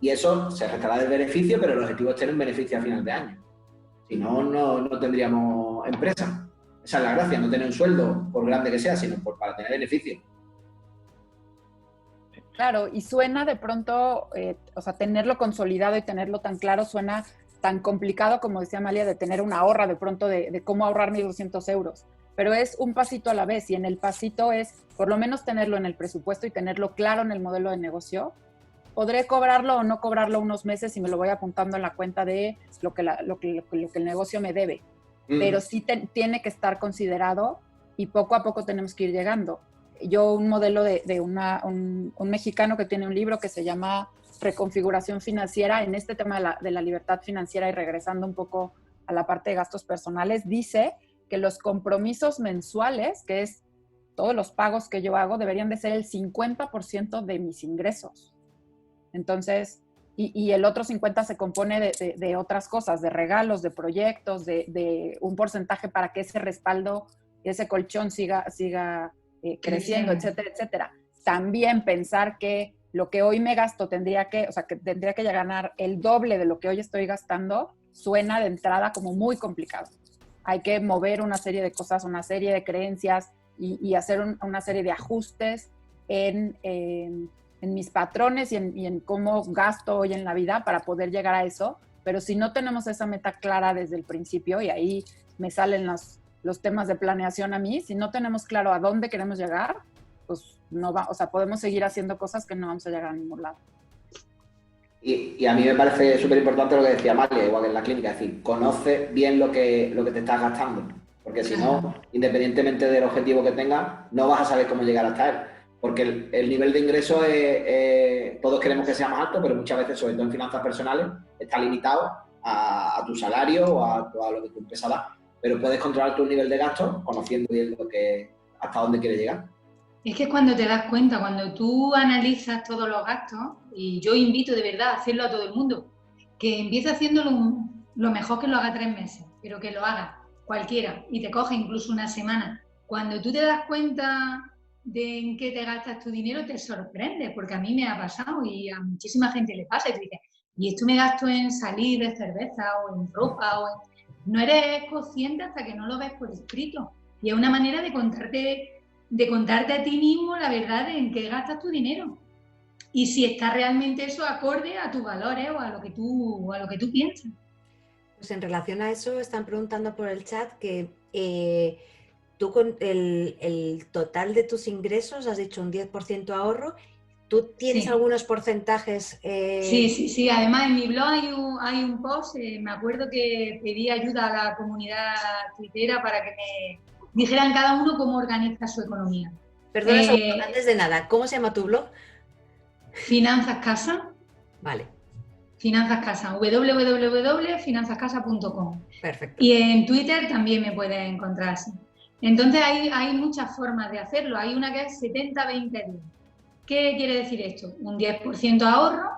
Y eso se restará del beneficio, pero el objetivo es tener un beneficio a final de año. Si no, no tendríamos empresa. Esa es la gracia, no tener un sueldo, por grande que sea, sino para tener beneficio. Claro, y suena de pronto, tenerlo consolidado y tenerlo tan claro suena tan complicado, como decía Amalia, de tener una ahorra de pronto de cómo ahorrar 1.200 euros. Pero es un pasito a la vez, y en el pasito es por lo menos tenerlo en el presupuesto y tenerlo claro en el modelo de negocio. Podré cobrarlo o no cobrarlo unos meses y me lo voy apuntando en la cuenta de lo que el negocio me debe. Pero sí tiene que estar considerado y poco a poco tenemos que ir llegando. Yo un modelo de un mexicano que tiene un libro que se llama Reconfiguración Financiera, en este tema de la libertad financiera y regresando un poco a la parte de gastos personales, dice que los compromisos mensuales, que es todos los pagos que yo hago, deberían de ser el 50% de mis ingresos. Entonces, y el otro 50% se compone de otras cosas, de regalos, de proyectos, de un porcentaje para que ese respaldo, ese colchón siga creciendo, etcétera, etcétera. También pensar que lo que hoy me gasto que tendría que ganar el doble de lo que hoy estoy gastando, suena de entrada como muy complicado. Hay que mover una serie de cosas, una serie de creencias y hacer una serie de ajustes en mis patrones y en cómo gasto hoy en la vida para poder llegar a eso. Pero si no tenemos esa meta clara desde el principio, y ahí me salen los temas de planeación a mí, si no tenemos claro a dónde queremos llegar, pues no va, podemos seguir haciendo cosas que no vamos a llegar a ningún lado. Y a mí me parece súper importante lo que decía Amalia, igual que en la clínica, es decir, conoce bien lo que te estás gastando, porque si no, independientemente del objetivo que tengas, no vas a saber cómo llegar hasta él, porque el nivel de ingreso todos queremos que sea más alto, pero muchas veces, sobre todo en finanzas personales, está limitado a tu salario o a lo que tu empresa da, pero puedes controlar tu nivel de gasto conociendo bien hasta dónde quieres llegar. Es que cuando te das cuenta, cuando tú analizas todos los gastos, y yo invito de verdad a hacerlo a todo el mundo, que empiece haciéndolo lo mejor que lo haga 3 meses, pero que lo haga cualquiera y te coge incluso una semana. Cuando tú te das cuenta de en qué te gastas tu dinero, te sorprende, porque a mí me ha pasado y a muchísima gente le pasa, y tú dices, ¿y esto me gasto en salir de cerveza o en ropa? No eres consciente hasta que no lo ves por escrito, y es una manera de contarte a ti mismo la verdad de en qué gastas tu dinero. y si está realmente eso acorde a tus valores o a lo que tú piensas. Pues en relación a eso están preguntando por el chat que tú con el total de tus ingresos has dicho un 10% ahorro. ¿Tú tienes algunos porcentajes? Sí. Además, en mi blog hay un post. Me acuerdo que pedí ayuda a la comunidad tuitera para que me dijeran cada uno cómo organiza su economía. Perdona, antes de nada, ¿cómo se llama tu blog? Finanzas Casa. Vale. Finanzas Casa, www.finanzascasa.com. Perfecto. Y en Twitter también me puedes encontrar así. Entonces hay muchas formas de hacerlo. Hay una que es 70-20-10. ¿Qué quiere decir esto? Un 10% a ahorro,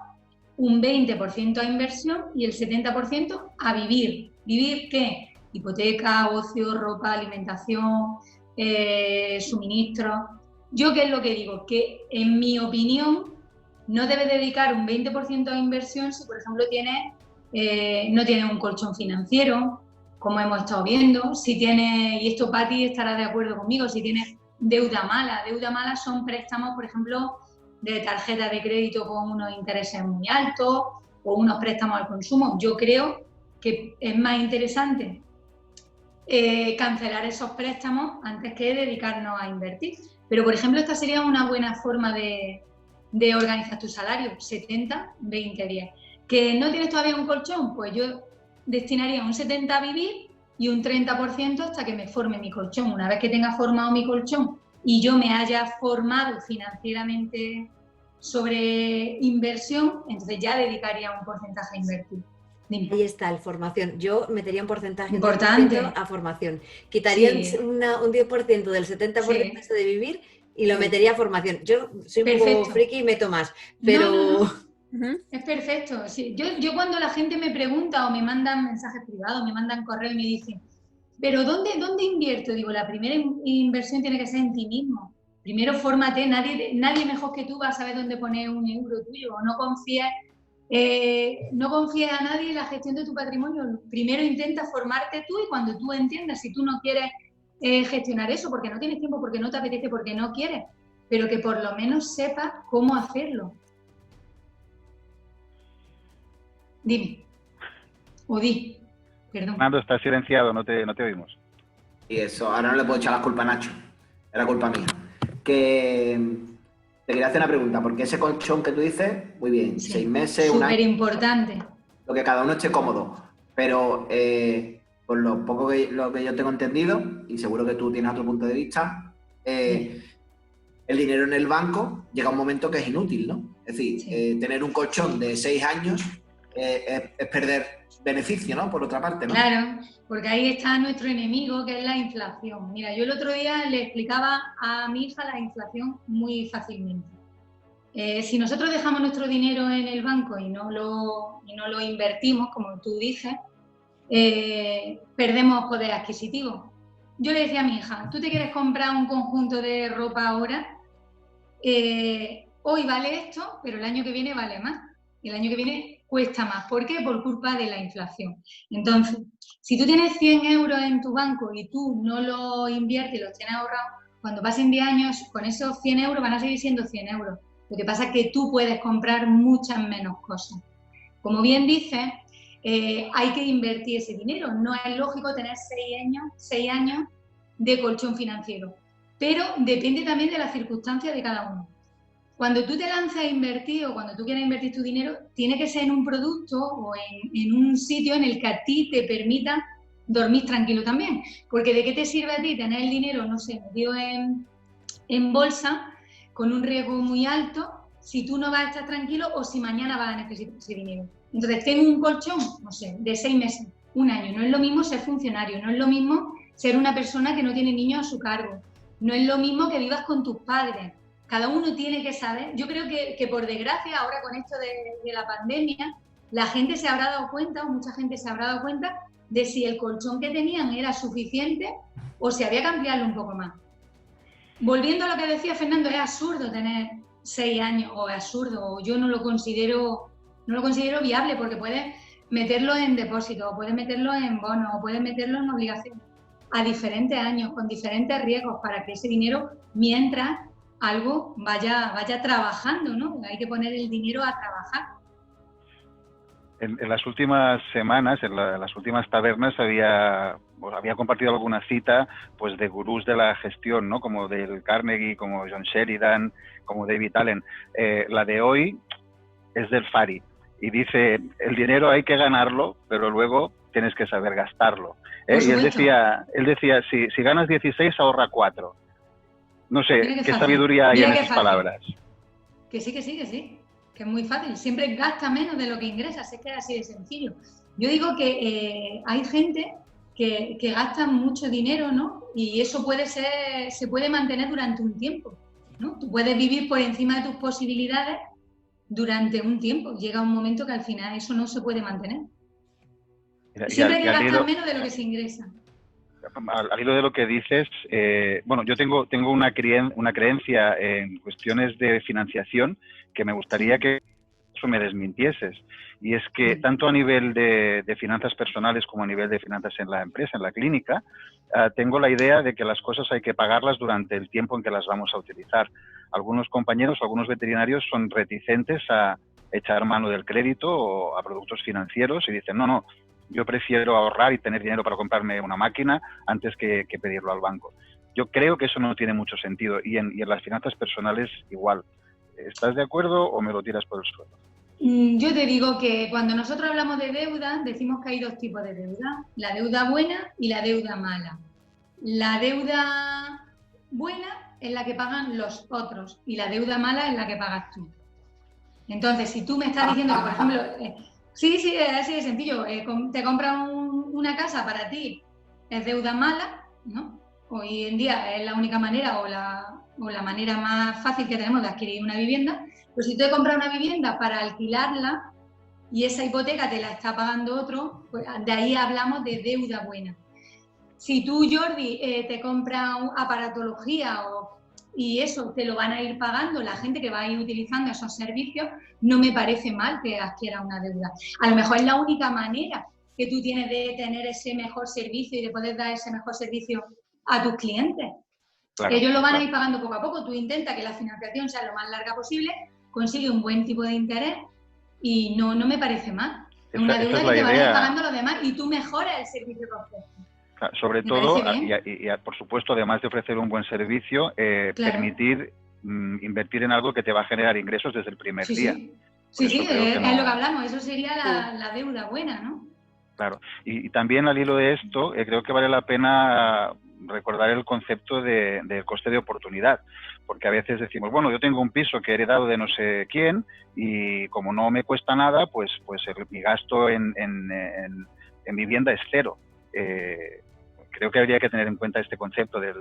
un 20% a inversión y el 70% a vivir. ¿Vivir qué? Hipoteca, ocio, ropa, alimentación, suministros. ¿Yo qué es lo que digo? Que en mi opinión no debes dedicar un 20% a inversión si, por ejemplo, no tienes un colchón financiero, como hemos estado viendo, si tienes, y esto Pati estará de acuerdo conmigo, si tienes deuda mala. Deuda mala son préstamos, por ejemplo, de tarjeta de crédito con unos intereses muy altos o unos préstamos al consumo. Yo creo que es más interesante cancelar esos préstamos antes que dedicarnos a invertir. Pero, por ejemplo, esta sería una buena forma de organizar tu salario, 70-20-10. ¿Que no tienes todavía un colchón? Pues yo destinaría un 70% a vivir y un 30% hasta que me forme mi colchón. Una vez que tenga formado mi colchón y yo me haya formado financieramente sobre inversión, entonces ya dedicaría un porcentaje a invertir. Dime. Ahí está, la formación. Yo metería un porcentaje importante a formación. Quitaría un 10% del 70% de vivir y lo metería a formación. Yo soy un poco friki y meto más, pero... No. Es perfecto. Sí. Yo cuando la gente me pregunta o me mandan mensajes privados, me mandan correo y me dicen, ¿pero dónde invierto? Digo, la primera inversión tiene que ser en ti mismo. Primero fórmate, nadie mejor que tú va a saber dónde poner un euro tuyo. No confíes a nadie en la gestión de tu patrimonio. Primero intenta formarte tú y cuando tú entiendas, si tú no quieres gestionar eso porque no tienes tiempo, porque no te apetece, porque no quieres, pero que por lo menos sepas cómo hacerlo. Dime. O di. Perdón. Fernando, estás silenciado, no te oímos. Y eso, ahora no le puedo echar la culpa a Nacho. Era culpa mía. Que te quería hacer una pregunta, porque ese colchón que tú dices, muy bien, 6 meses, un año. Súper importante. Lo que cada uno esté cómodo. Pero por lo poco lo que yo tengo entendido, y seguro que tú tienes otro punto de vista, el dinero en el banco llega un momento que es inútil, ¿no? Es decir, tener un colchón de 6 años es perder beneficio, ¿no? Por otra parte, ¿no? Claro, porque ahí está nuestro enemigo, que es la inflación. Mira, yo el otro día le explicaba a mi hija la inflación muy fácilmente. Si nosotros dejamos nuestro dinero en el banco y no lo invertimos, como tú dices, perdemos poder adquisitivo. Yo le decía a mi hija, ¿tú te quieres comprar un conjunto de ropa ahora? Hoy vale esto, pero el año que viene vale más. El año que viene cuesta más. ¿Por qué? Por culpa de la inflación. Entonces, si tú tienes 100 euros en tu banco y tú no los inviertes y los tienes ahorrados, cuando pasen 10 años, con esos 100 euros van a seguir siendo 100 euros. Lo que pasa es que tú puedes comprar muchas menos cosas. Como bien dices, hay que invertir ese dinero. No es lógico tener 6 años de colchón financiero. Pero depende también de las circunstancias de cada uno. Cuando tú te lanzas a invertir o cuando tú quieres invertir tu dinero, tiene que ser en un producto o en un sitio en el que a ti te permita dormir tranquilo también. Porque ¿de qué te sirve a ti tener el dinero, no sé, metido en bolsa con un riesgo muy alto si tú no vas a estar tranquilo o si mañana vas a necesitar ese dinero? Entonces, tengo un colchón, no sé, de 6 meses, un año. No es lo mismo ser funcionario, no es lo mismo ser una persona que no tiene niños a su cargo, no es lo mismo que vivas con tus padres. Cada uno tiene que saber. Yo creo que por desgracia, ahora con esto de la pandemia, la gente se habrá dado cuenta, o mucha gente se habrá dado cuenta, de si el colchón que tenían era suficiente o si había que ampliarlo un poco más. Volviendo a lo que decía Fernando, es absurdo tener 6 años, o es absurdo, o yo no lo considero viable, porque puedes meterlo en depósito, o puedes meterlo en bonos, o puedes meterlo en obligaciones a diferentes años, con diferentes riesgos, para que ese dinero, mientras algo vaya trabajando, ¿no? Hay que poner el dinero a trabajar. En las últimas semanas, en las últimas tabernas, había compartido alguna cita pues de gurús de la gestión, ¿no? Como Dale Carnegie, como John Sheridan, como David Allen. La de hoy es del Fari y dice, el dinero hay que ganarlo, pero luego tienes que saber gastarlo. Y él decía, si ganas 16, ahorra 4. No sé, qué sabiduría hay en esas palabras. Que sí. Que es muy fácil, siempre gasta menos de lo que ingresas, es que es así de sencillo. Yo digo que hay gente que gasta mucho dinero, ¿no? Y eso se puede mantener durante un tiempo, ¿no? Tú puedes vivir por encima de tus posibilidades durante un tiempo. Llega un momento que al final eso no se puede mantener. Siempre hay que gastar menos de lo que se ingresa. Al hilo de lo que dices, bueno, yo tengo una creencia en cuestiones de financiación que me gustaría que eso me desmintieses. Y es que tanto a nivel de finanzas personales como a nivel de finanzas en la empresa, en la clínica, tengo la idea de que las cosas hay que pagarlas durante el tiempo en que las vamos a utilizar. Algunos compañeros, algunos veterinarios son reticentes a echar mano del crédito o a productos financieros y dicen, no, yo prefiero ahorrar y tener dinero para comprarme una máquina antes que pedirlo al banco. Yo creo que eso no tiene mucho sentido y en las finanzas personales igual. ¿Estás de acuerdo o me lo tiras por el suelo? Yo te digo que cuando nosotros hablamos de deuda, decimos que hay dos tipos de deuda, la deuda buena y la deuda mala. La deuda buena es la que pagan los otros y la deuda mala es la que pagas tú. Entonces, si tú me estás diciendo que, por ejemplo, sí, es así de sencillo, te compras una casa para ti, es deuda mala, ¿no? Hoy en día es la única manera o la manera más fácil que tenemos de adquirir una vivienda. Pues si tú te compras una vivienda para alquilarla y esa hipoteca te la está pagando otro, pues de ahí hablamos de deuda buena. Si tú, Jordi, te compras aparatología y eso te lo van a ir pagando la gente que va a ir utilizando esos servicios, no me parece mal que adquiera una deuda. A lo mejor es la única manera que tú tienes de tener ese mejor servicio y de poder dar ese mejor servicio a tus clientes. Claro, ellos lo van a ir pagando poco a poco. Tú intenta que la financiación sea lo más larga posible, consigue un buen tipo de interés y no me parece mal. Es una deuda que te van a ir pagando los demás y tú mejoras el servicio que ofreces. Sobre todo, y por supuesto, además de ofrecer un buen servicio, permitir invertir en algo que te va a generar ingresos desde el primer día. Sí, es lo que hablamos. Eso sería la deuda buena, ¿no? Claro. Y también al hilo de esto, creo que vale la pena recordar el concepto de coste de oportunidad, porque a veces decimos, bueno, yo tengo un piso que he heredado de no sé quién y como no me cuesta nada, pues mi gasto en vivienda es cero. Creo que habría que tener en cuenta este concepto del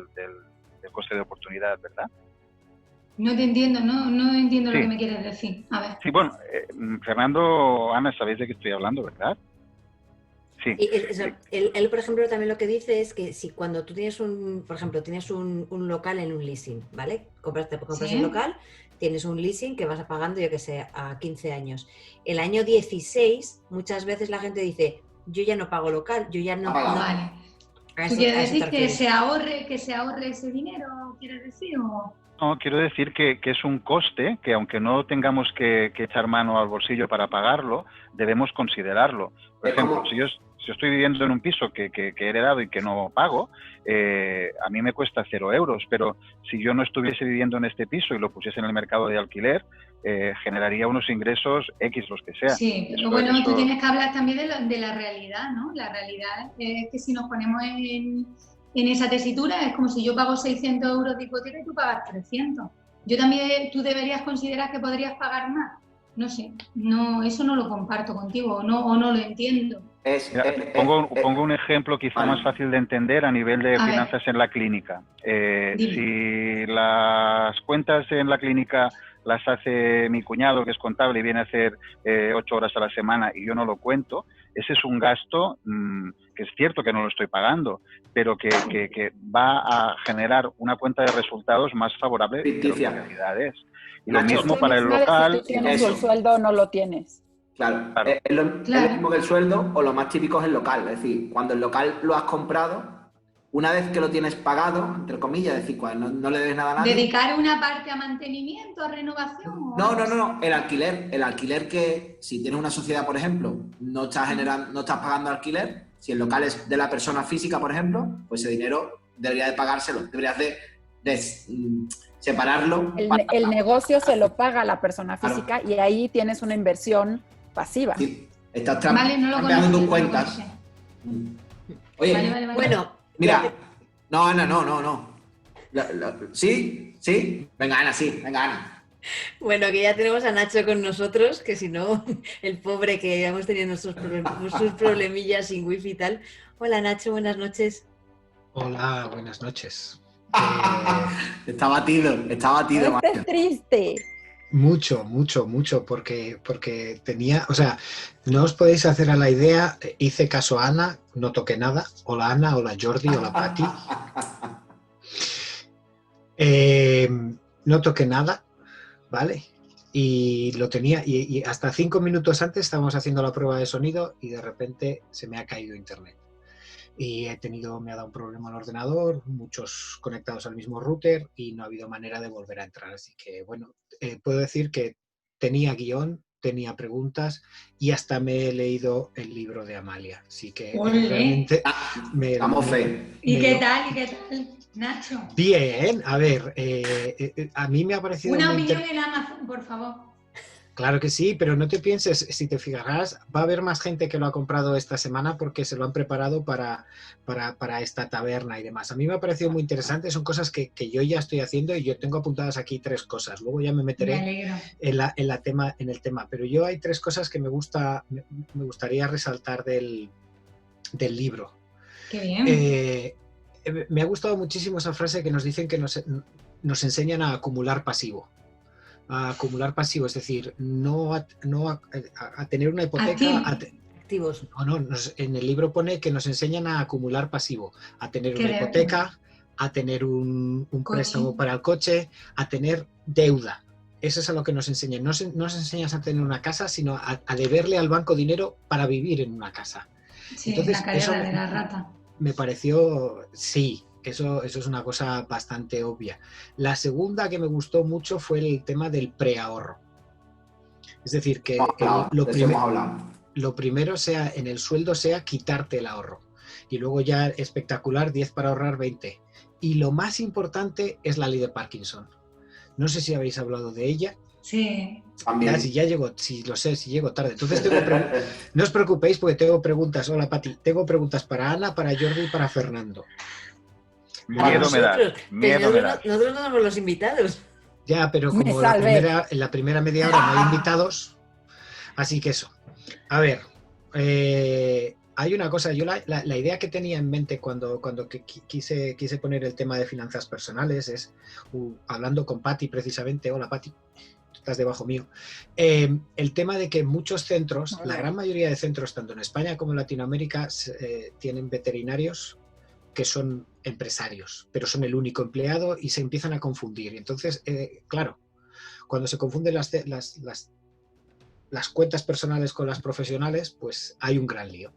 coste de oportunidad, ¿verdad? No te entiendo, no entiendo lo que me quieres decir. A ver. Sí, bueno, Fernando, Ana, sabéis de qué estoy hablando, ¿verdad? Sí. Y él, por ejemplo, también lo que dice es que si cuando tú tienes por ejemplo, tienes un local en un leasing, ¿vale? Compras el local, tienes un leasing que vas pagando, yo que sé, a 15 años. El año 16, muchas veces la gente dice, yo ya no pago local, yo ya no... Vale. ¿Tú quieres decir que se ahorre ese dinero, quieres decir? ¿O? No, quiero decir que es un coste que aunque no tengamos que echar mano al bolsillo para pagarlo, debemos considerarlo. Por ejemplo, si yo estoy viviendo en un piso que he heredado y que no pago, a mí me cuesta 0 euros, pero si yo no estuviese viviendo en este piso y lo pusiese en el mercado de alquiler, generaría unos ingresos X, los que sea. Sí, pero bueno, tú tienes que hablar también de la realidad, ¿no? La realidad es que si nos ponemos en esa tesitura, es como si yo pago 600 euros de hipoteca y tú pagas 300. Tú deberías considerar que podrías pagar más. No sé, eso no lo comparto contigo o no lo entiendo. Pongo un ejemplo quizá más fácil de entender a nivel de finanzas en la clínica. Si las cuentas en la clínica las hace mi cuñado, que es contable y viene a hacer 8 horas a la semana y yo no lo cuento, ese es un gasto que es cierto que no lo estoy pagando, pero que va a generar una cuenta de resultados más favorable de lo que en realidad es. Y lo mismo para el local. Si tienes el sueldo o no lo tienes. Claro. Es lo mismo que el sueldo o lo más típico es el local. Es decir, cuando el local lo has comprado, una vez que lo tienes pagado, entre comillas, es decir, cuando no le debes nada a nadie... ¿Dedicar una parte a mantenimiento, a renovación? No. El alquiler que, si tienes una sociedad, por ejemplo, no estás pagando alquiler, si el local es de la persona física, por ejemplo, pues ese dinero deberías de pagárselo, deberías de separarlo. El negocio se lo paga a la persona física, claro. Y ahí tienes una inversión pasiva. Sí, estás trampeando tus cuentas. Oye, vale. Bueno, mira, no, Ana, no. ¿Sí? Venga, Ana, sí, venga, Ana. Bueno, que ya tenemos a Nacho con nosotros, que si no, el pobre que hemos tenido sus problemillas sin wifi y tal. Hola Nacho, buenas noches. Hola, buenas noches. Está batido. No estés triste. Mucho, porque tenía, o sea, no os podéis hacer a la idea, hice caso a Ana, no toqué nada. Hola Ana, hola Jordi, hola Pati. No toqué nada, ¿vale? Y lo tenía, y hasta 5 minutos antes estábamos haciendo la prueba de sonido y de repente se me ha caído internet. Y me ha dado un problema al ordenador, muchos conectados al mismo router y no ha habido manera de volver a entrar. Así que, bueno, puedo decir que tenía guión, tenía preguntas y hasta me he leído el libro de Amalia. Así que realmente... Damos fe. ¿Y qué tal, Nacho? Bien, a ver, a mí me ha parecido... Una opinión en Amazon, por favor. Claro que sí, pero no te pienses, si te fijarás, va a haber más gente que lo ha comprado esta semana porque se lo han preparado para esta taberna y demás. A mí me ha parecido muy interesante, son cosas que yo ya estoy haciendo y yo tengo apuntadas aquí 3 cosas. Luego ya me meteré en el tema, pero yo hay 3 cosas que me gustaría resaltar del libro. Qué bien. Me ha gustado muchísimo esa frase que nos dicen que nos enseñan a acumular pasivo. A acumular pasivo, es decir, no a tener una hipoteca. Activos. En el libro pone que nos enseñan a acumular pasivo, a tener una hipoteca, a tener un préstamo para el coche, a tener deuda. Eso es a lo que nos enseñan. No nos enseñas a tener una casa, sino a deberle al banco dinero para vivir en una casa. Sí, entonces, la carrera de la rata. Me pareció, sí. Eso es una cosa bastante obvia. La segunda que me gustó mucho fue el tema del preahorro. Es decir, que lo primero sea en el sueldo sea quitarte el ahorro. Y luego ya espectacular, 10 para ahorrar 20. Y lo más importante es la ley de Parkinson. No sé si habéis hablado de ella. Sí. Ya llego tarde. Entonces no os preocupéis porque tengo preguntas. Hola Pati, tengo preguntas para Ana, para Jordi y para Fernando. Miedo me da. Nosotros no somos los invitados. Ya, pero como en la primera media hora no hay invitados, así que eso. A ver, hay una cosa, yo la idea que tenía en mente cuando quise poner el tema de finanzas personales es, hablando con Pati precisamente, hola Pati, estás debajo mío, el tema de que muchos centros, la gran mayoría de centros, tanto en España como en Latinoamérica, tienen veterinarios que son empresarios, pero son el único empleado y se empiezan a confundir. Entonces, claro, cuando se confunden las cuentas personales con las profesionales, pues hay un gran lío.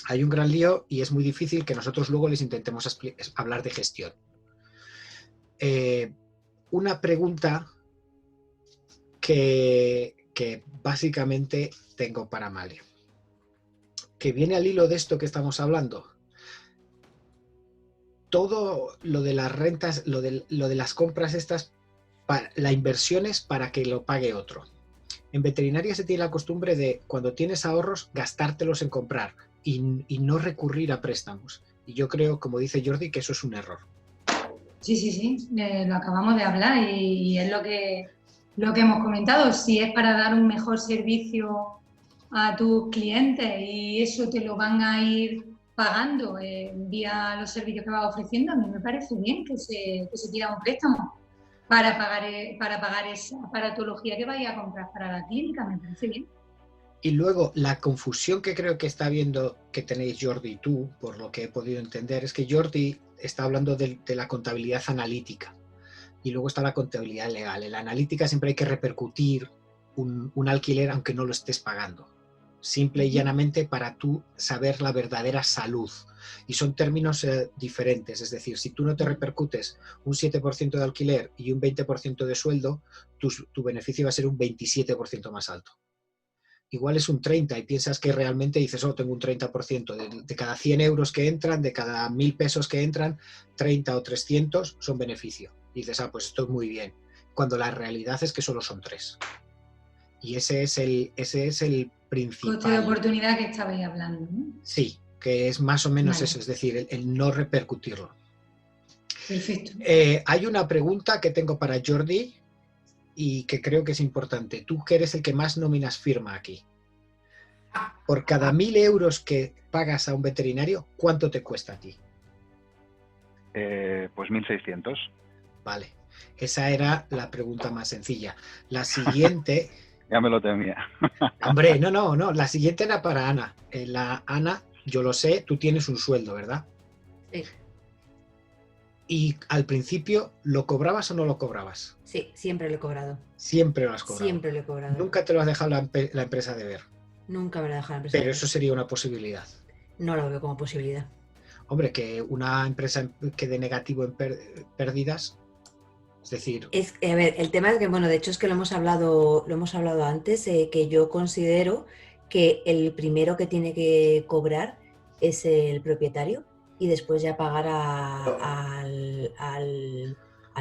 Hay un gran lío y es muy difícil que nosotros luego les intentemos hablar de gestión. Una pregunta que básicamente tengo para Amalia, que viene al hilo de esto que estamos hablando. Todo lo de las rentas, lo de las compras estas, la inversión es para que lo pague otro. En veterinaria se tiene la costumbre de, cuando tienes ahorros, gastártelos en comprar y no recurrir a préstamos. Y yo creo, como dice Jordi, que eso es un error. Sí, lo acabamos de hablar y es lo que hemos comentado. Si es para dar un mejor servicio a tus clientes y eso te lo van a ir pagando vía los servicios que vas ofreciendo, a mí me parece bien que se pida un préstamo para pagar esa aparatología que vaya a comprar para la clínica, me parece bien. Y luego la confusión que creo que está viendo que tenéis Jordi y tú, por lo que he podido entender, es que Jordi está hablando de la contabilidad analítica y luego está la contabilidad legal. En la analítica siempre hay que repercutir un alquiler aunque no lo estés pagando. simple y llanamente para tú saber la verdadera salud. Y son términos diferentes, es decir, si tú no te repercutes un 7% de alquiler y un 20% de sueldo, tu beneficio va a ser un 27% más alto. Igual es un 30% y piensas que realmente dices, tengo un 30%, de cada 100 euros que entran, de cada 1.000 pesos que entran, 30 o 300 son beneficio. Y dices, pues esto es muy bien, cuando la realidad es que solo son 3. Y ese es el principal. Coste de oportunidad que estabais hablando, ¿no? Sí, que es más o menos eso, es decir, el no repercutirlo. Perfecto. Hay una pregunta que tengo para Jordi y que creo que es importante. Tú que eres el que más nóminas firma aquí. Por cada 1.000 euros que pagas a un veterinario, ¿cuánto te cuesta a ti? Pues 1.600. Vale, esa era la pregunta más sencilla. La siguiente... Ya me lo temía. Hombre, no, la siguiente era para Ana. Ana, yo lo sé, tú tienes un sueldo, ¿verdad? Sí. ¿Y al principio lo cobrabas o no lo cobrabas? Sí, siempre lo he cobrado. Siempre lo has cobrado. Siempre lo he cobrado. Nunca te lo has dejado la empresa de ver. Nunca me lo ha dejado la empresa. Pero eso sería una posibilidad. No lo veo como posibilidad. Hombre, que una empresa quede negativo en pérdidas, es decir... A ver, el tema es que, bueno, de hecho es que lo hemos hablado antes, que yo considero que el primero que tiene que cobrar es el propietario y después ya pagar al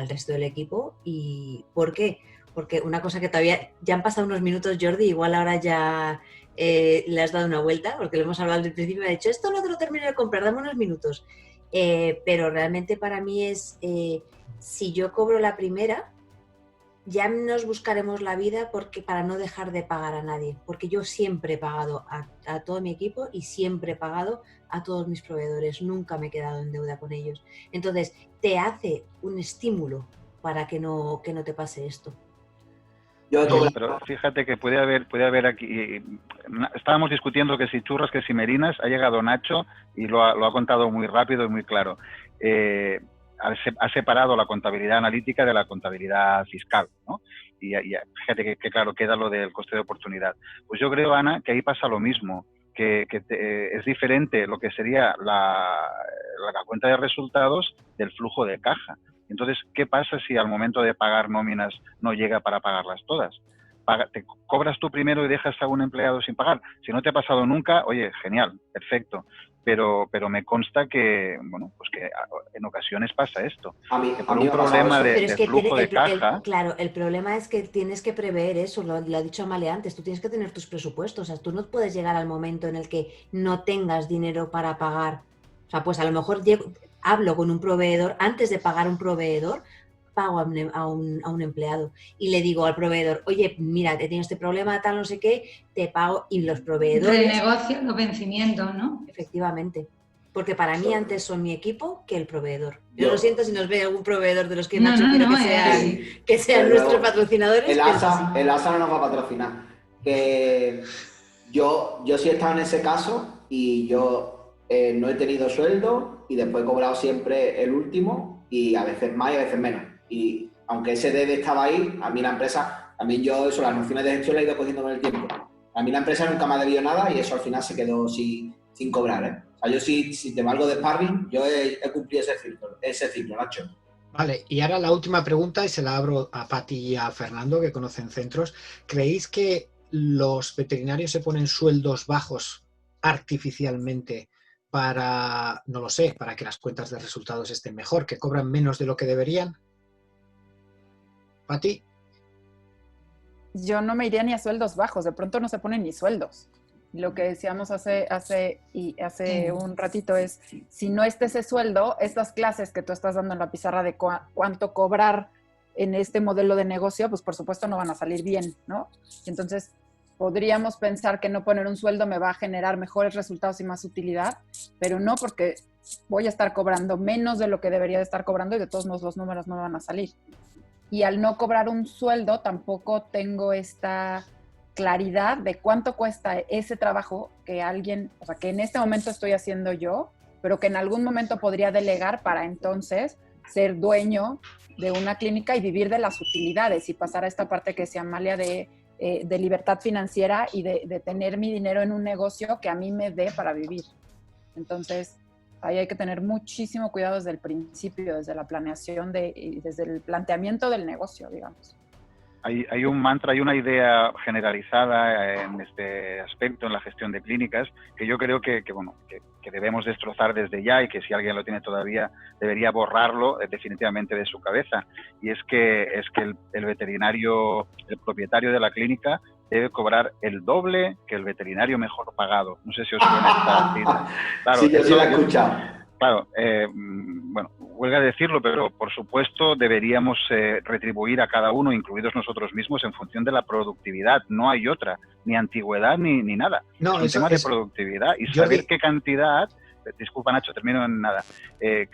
resto del equipo. ¿Y por qué? Porque una cosa que todavía, ya han pasado unos minutos, Jordi, igual ahora ya le has dado una vuelta, porque lo hemos hablado al principio, me ha dicho, esto no te lo termino de comprar, dame unos minutos. Pero realmente para mí es, si yo cobro la primera, ya nos buscaremos la vida para no dejar de pagar a nadie, porque yo siempre he pagado a todo mi equipo y siempre he pagado a todos mis proveedores, nunca me he quedado en deuda con ellos. Entonces, te hace un estímulo para que no te pase esto. Pero fíjate que puede haber aquí, estábamos discutiendo que si churros, que si merinas, ha llegado Nacho y lo ha contado muy rápido y muy claro. Ha separado la contabilidad analítica de la contabilidad fiscal, ¿no? Y fíjate que claro queda lo del coste de oportunidad. Pues yo creo, Ana, que ahí pasa lo mismo, que es diferente lo que sería la cuenta de resultados del flujo de caja. Entonces, ¿qué pasa si al momento de pagar nóminas no llega para pagarlas todas? Te cobras tú primero y dejas a un empleado sin pagar. Si no te ha pasado nunca, oye, genial, perfecto. Pero me consta que, bueno, pues que en ocasiones pasa esto. Que por un problema de flujo de caja... Claro, el problema es que tienes que prever eso, lo ha dicho Amalia antes, tú tienes que tener tus presupuestos. O sea, tú no puedes llegar al momento en el que no tengas dinero para pagar. O sea, pues a lo mejor hablo con un proveedor, antes de pagar un proveedor, pago a un empleado y le digo al proveedor, oye, mira, he tenido este problema, tal, no sé qué, te pago, y los proveedores... Renegocian los vencimientos, ¿no? Efectivamente. Porque para mí antes son mi equipo que el proveedor. Yo lo siento si nos ve algún proveedor de los que Nacho quiero que sean nuestros patrocinadores. El ASA no nos va a patrocinar. Que yo sí he estado en ese caso y yo no he tenido sueldo y después he cobrado siempre el último y a veces más y a veces menos. Y aunque ese debe estaba ahí, a mí la empresa, también yo eso, las nociones de gestión las he ido cogiendo con el tiempo. A mí la empresa nunca me ha debido nada y eso al final se quedó sin cobrar, ¿eh? O sea, yo si te valgo de sparring, yo he cumplido ese ciclo, Nacho. Vale, y ahora la última pregunta y se la abro a Pati y a Fernando, que conocen centros. ¿Creéis que los veterinarios se ponen sueldos bajos artificialmente para, no lo sé, para que las cuentas de resultados estén mejor, que cobran menos de lo que deberían? ¿Pati? Yo no me iría ni a sueldos bajos, de pronto no se ponen ni sueldos. Lo que decíamos hace un ratito es, si no está ese sueldo, estas clases que tú estás dando en la pizarra de cuánto cobrar en este modelo de negocio, pues por supuesto no van a salir bien, ¿no? Entonces, podríamos pensar que no poner un sueldo me va a generar mejores resultados y más utilidad, pero no, porque voy a estar cobrando menos de lo que debería de estar cobrando y de todos modos los números no van a salir. Y al no cobrar un sueldo tampoco tengo esta claridad de cuánto cuesta ese trabajo que alguien, o sea, que en este momento estoy haciendo yo, pero que en algún momento podría delegar para entonces ser dueño de una clínica y vivir de las utilidades y pasar a esta parte que decía Amalia de de libertad financiera y de tener mi dinero en un negocio que a mí me dé para vivir. Entonces, ahí hay que tener muchísimo cuidado desde el principio, desde la planeación y desde el planteamiento del negocio, digamos. Hay un mantra, hay una idea generalizada en este aspecto, en la gestión de clínicas, que yo creo que debemos destrozar desde ya, y que si alguien lo tiene todavía debería borrarlo definitivamente de su cabeza. Y es que el veterinario, el propietario de la clínica, debe cobrar el doble que el veterinario mejor pagado. No sé si os suena esta cita. Claro, sí, yo sí la he escuchado. Claro, bueno, huelga decirlo, pero por supuesto deberíamos retribuir a cada uno, incluidos nosotros mismos, en función de la productividad. No hay otra, ni antigüedad ni nada. No, es un tema de productividad y saber qué cantidad. Disculpa, Nacho, termino en nada.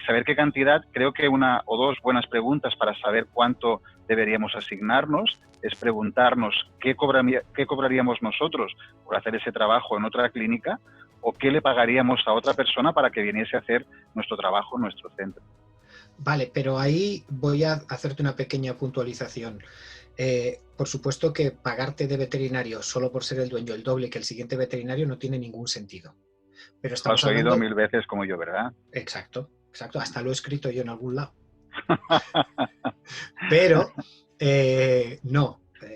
Saber qué cantidad, creo que una o dos buenas preguntas para saber cuánto deberíamos asignarnos es preguntarnos qué cobraríamos nosotros por hacer ese trabajo en otra clínica, o qué le pagaríamos a otra persona para que viniese a hacer nuestro trabajo en nuestro centro. Vale, pero ahí voy a hacerte una pequeña puntualización. Por supuesto que pagarte de veterinario solo por ser el dueño el doble que el siguiente veterinario no tiene ningún sentido. Pero estamos hablando... Lo has oído 1000 veces como yo, ¿verdad? Exacto. Hasta lo he escrito yo en algún lado. Pero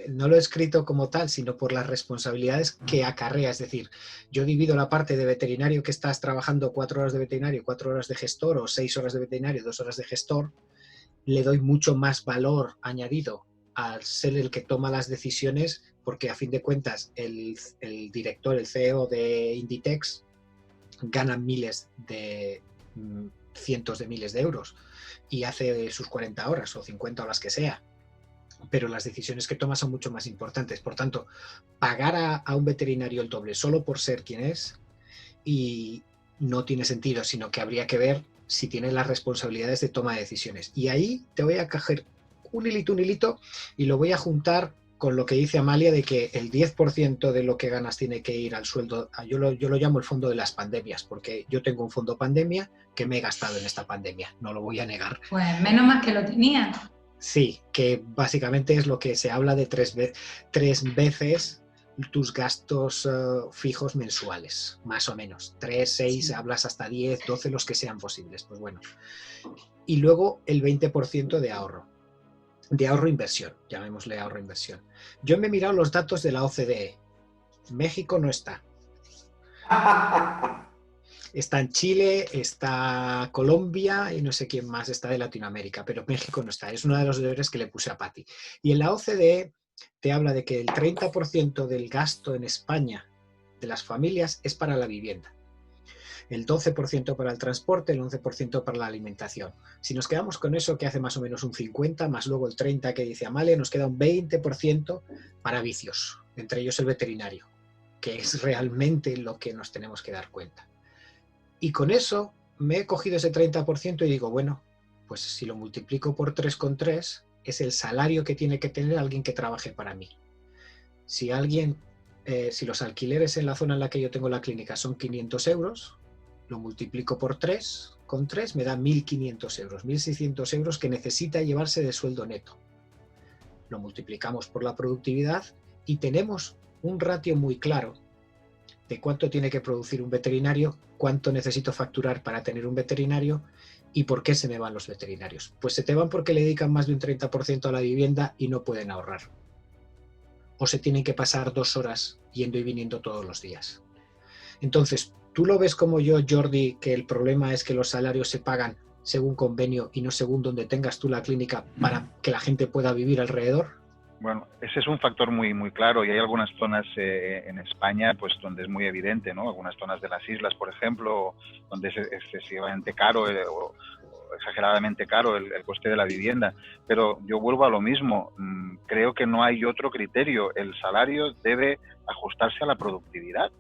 no lo he escrito como tal, sino por las responsabilidades que acarrea. Es decir, yo divido la parte de veterinario que estás trabajando 4 horas de veterinario, 4 horas de gestor, o 6 horas de veterinario, 2 horas de gestor. Le doy mucho más valor añadido al ser el que toma las decisiones, porque a fin de cuentas el director, el CEO de Inditex gana cientos de miles de euros y hace sus 40 horas o 50 horas que sea. Pero las decisiones que toma son mucho más importantes. Por tanto, pagar a un veterinario el doble solo por ser quien es y no tiene sentido, sino que habría que ver si tiene las responsabilidades de toma de decisiones. Y ahí te voy a coger un hilito y lo voy a juntar con lo que dice Amalia de que el 10% de lo que ganas tiene que ir al sueldo. Yo lo llamo el fondo de las pandemias, porque yo tengo un fondo pandemia que me he gastado en esta pandemia, no lo voy a negar. Pues menos mal que lo tenía. Sí, que básicamente es lo que se habla de 3 veces tus gastos fijos mensuales, más o menos. 3, 6, sí. Hablas hasta 10, 12, los que sean posibles. Pues bueno. Y luego el 20% de ahorro. De ahorro-inversión, llamémosle ahorro-inversión. Yo me he mirado los datos de la OCDE. México no está. Está en Chile, está Colombia y no sé quién más está de Latinoamérica, pero México no está. Es uno de los deberes que le puse a Pati. Y en la OCDE te habla de que el 30% del gasto en España de las familias es para la vivienda. El 12% para el transporte, el 11% para la alimentación. Si nos quedamos con eso, que hace más o menos un 50%, más luego el 30% que dice Amalia, nos queda un 20% para vicios, entre ellos el veterinario, que es realmente lo que nos tenemos que dar cuenta. Y con eso me he cogido ese 30% y digo, bueno, pues si lo multiplico por 3,3, es el salario que tiene que tener alguien que trabaje para mí. Si los alquileres en la zona en la que yo tengo la clínica son 500 euros, lo multiplico por 3, con 3 me da 1.500 euros, 1.600 euros que necesita llevarse de sueldo neto. Lo multiplicamos por la productividad y tenemos un ratio muy claro de cuánto tiene que producir un veterinario, cuánto necesito facturar para tener un veterinario y por qué se me van los veterinarios. Pues se te van porque le dedican más de un 30% a la vivienda y no pueden ahorrar. O se tienen que pasar 2 horas yendo y viniendo todos los días. Entonces, ¿tú lo ves como yo, Jordi, que el problema es que los salarios se pagan según convenio y no según donde tengas tú la clínica para que la gente pueda vivir alrededor? Bueno, ese es un factor muy claro y hay algunas zonas en España pues donde es muy evidente, ¿no? Algunas zonas de las islas, por ejemplo, donde es excesivamente caro o exageradamente caro el coste de la vivienda. Pero yo vuelvo a lo mismo, creo que no hay otro criterio. El salario debe ajustarse a la productividad.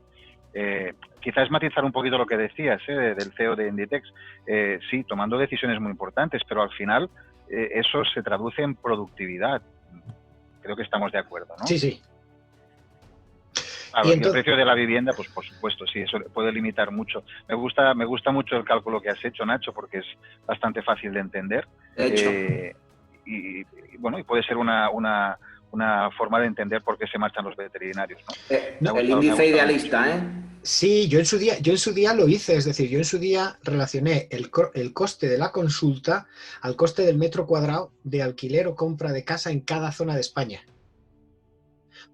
Quizás matizar un poquito lo que decías del CEO de Inditex. Sí, tomando decisiones muy importantes, pero al final eso se traduce en productividad. Creo que estamos de acuerdo, ¿no? Sí, sí. Claro, y el precio de la vivienda, pues por supuesto, sí, eso puede limitar mucho. Me gusta mucho el cálculo que has hecho, Nacho, porque es bastante fácil de entender. De hecho. Y bueno, y puede ser una una forma de entender por qué se marchan los veterinarios, ¿no? El índice idealista, ¿eh? Sí, yo en su día lo hice, es decir, yo en su día relacioné el coste de la consulta al coste del metro cuadrado de alquiler o compra de casa en cada zona de España,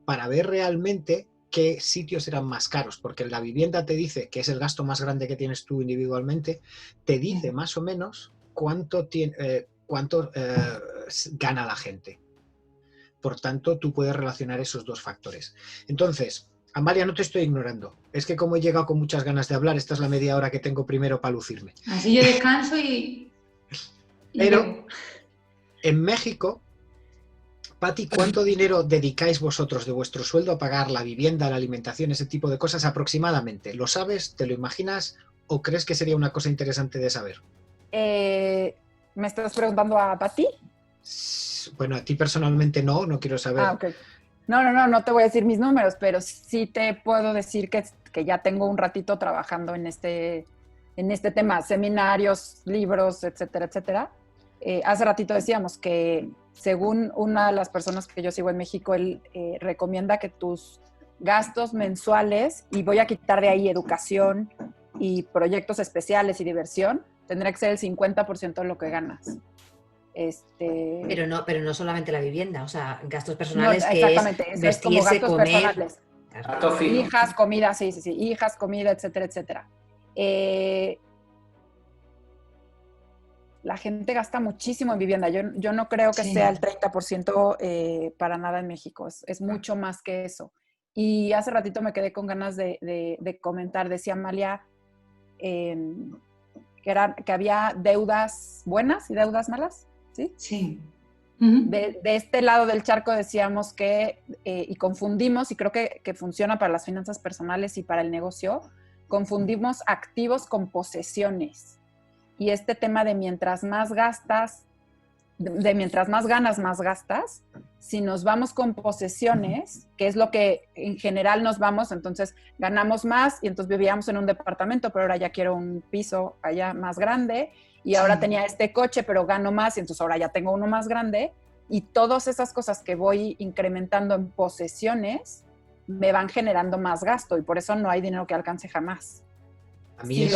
para ver realmente qué sitios eran más caros, porque la vivienda te dice que es el gasto más grande que tienes tú individualmente, te dice más o menos cuánto gana la gente. Por tanto, tú puedes relacionar esos dos factores. Entonces, Amalia, no te estoy ignorando. Es que como he llegado con muchas ganas de hablar, esta es la media hora que tengo primero para lucirme. Así yo descanso y Pero en México, Pati, ¿cuánto dinero dedicáis vosotros de vuestro sueldo a pagar la vivienda, la alimentación, ese tipo de cosas aproximadamente? ¿Lo sabes? ¿Te lo imaginas? ¿O crees que sería una cosa interesante de saber? ¿Me estás preguntando a Pati? Bueno, a ti personalmente no quiero saber. Ah, ok. No te voy a decir mis números, pero sí te puedo decir que ya tengo un ratito trabajando en este tema, seminarios, libros, etcétera, etcétera. Hace ratito decíamos que según una de las personas que yo sigo en México, él recomienda que tus gastos mensuales, y voy a quitar de ahí educación y proyectos especiales y diversión, tendría que ser el 50% de lo que ganas. Pero no solamente la vivienda, o sea, gastos personales, que exactamente, es vestirse, como gastos comer. Personales. Hijas, comida, sí, hijas, comida, etcétera, etcétera. La gente gasta muchísimo en vivienda. Yo no creo que sea el 30% para nada en México. Es mucho más que eso. Y hace ratito me quedé con ganas de comentar. Decía Amalia que había deudas buenas y deudas malas. ¿Sí? Sí. De este lado del charco decíamos que, y confundimos, y creo que funciona para las finanzas personales y para el negocio, confundimos activos con posesiones. Y este tema de mientras más gastas, de mientras más ganas, más gastas, si nos vamos con posesiones, que es lo que en general nos vamos, entonces ganamos más y entonces vivíamos en un departamento, pero ahora ya quiero un piso allá más grande, y ahora tenía este coche, pero gano más y entonces ahora ya tengo uno más grande, y todas esas cosas que voy incrementando en posesiones me van generando más gasto, y por eso no hay dinero que alcance jamás. A mí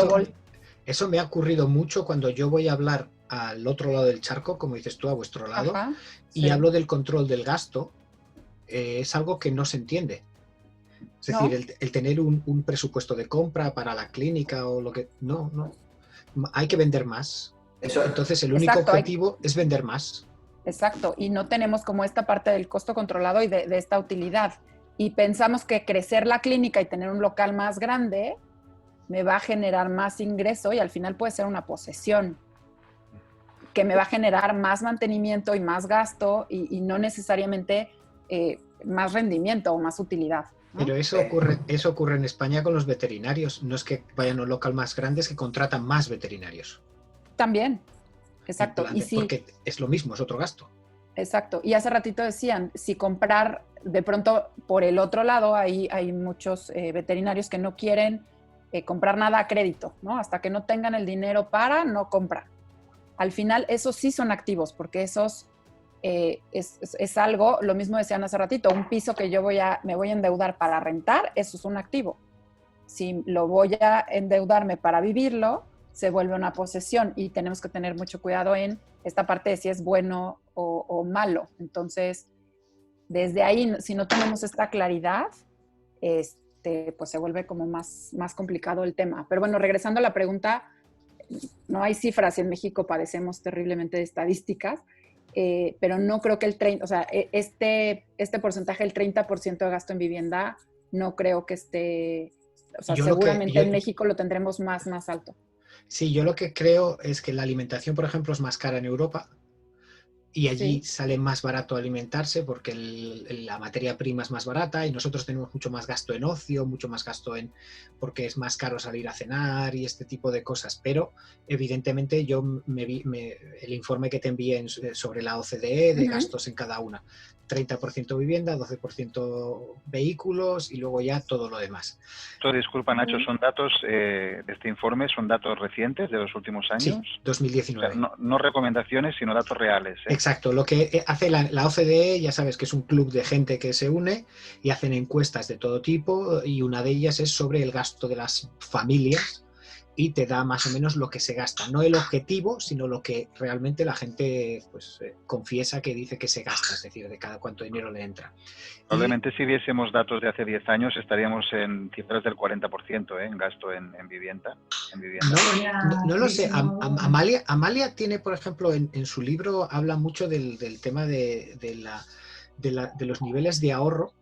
eso me ha ocurrido mucho cuando yo voy a hablar al otro lado del charco, como dices tú, a vuestro lado, y hablo del control del gasto. Es algo que no se entiende. Es decir, el tener un presupuesto de compra para la clínica o lo que... No. Hay que vender más. Entonces el único objetivo es vender más. Exacto, y no tenemos como esta parte del costo controlado y de esta utilidad. Y pensamos que crecer la clínica y tener un local más grande me va a generar más ingreso, y al final puede ser una posesión que me va a generar más mantenimiento y más gasto y no necesariamente más rendimiento o más utilidad, ¿no? Pero eso ocurre en España con los veterinarios. No es que vayan a un local más grande, es que contratan más veterinarios. También, exacto. Porque es lo mismo, es otro gasto. Exacto. Y hace ratito decían, si comprar, de pronto por el otro lado hay muchos veterinarios que no quieren comprar nada a crédito, ¿no? Hasta que no tengan el dinero no compran. Al final, esos sí son activos, porque esos es algo, lo mismo decían hace ratito, un piso que me voy a endeudar para rentar, eso es un activo. Si lo voy a endeudarme para vivirlo, se vuelve una posesión, y tenemos que tener mucho cuidado en esta parte de si es bueno o malo. Entonces, desde ahí, si no tenemos esta claridad, pues se vuelve como más complicado el tema. Pero bueno, regresando a la pregunta, no hay cifras, en México padecemos terriblemente de estadísticas, pero no creo que este porcentaje, el 30% de gasto en vivienda, no creo que esté, seguramente en México lo tendremos más alto. Sí, yo lo que creo es que la alimentación, por ejemplo, es más cara en Europa, y allí sale más barato alimentarse porque la materia prima es más barata, y nosotros tenemos mucho más gasto en ocio, mucho más gasto porque es más caro salir a cenar y este tipo de cosas. Pero evidentemente yo el informe que te envié sobre la OCDE de gastos en cada una, 30% vivienda, 12% vehículos y luego ya todo lo demás. Disculpa, Nacho, ¿son datos de este informe, son datos recientes de los últimos años? Sí, 2019. O sea, no recomendaciones, sino datos reales. Exacto, lo que hace la OCDE, ya sabes que es un club de gente que se une y hacen encuestas de todo tipo y una de ellas es sobre el gasto de las familias y te da más o menos lo que se gasta, no el objetivo, sino lo que realmente la gente pues confiesa que dice que se gasta, es decir, de cada cuánto dinero le entra. Probablemente si viésemos datos de hace 10 años estaríamos en cifras del 40% en gasto en vivienda. No lo sé. Amalia tiene, por ejemplo, en su libro habla mucho del tema de los niveles de ahorro,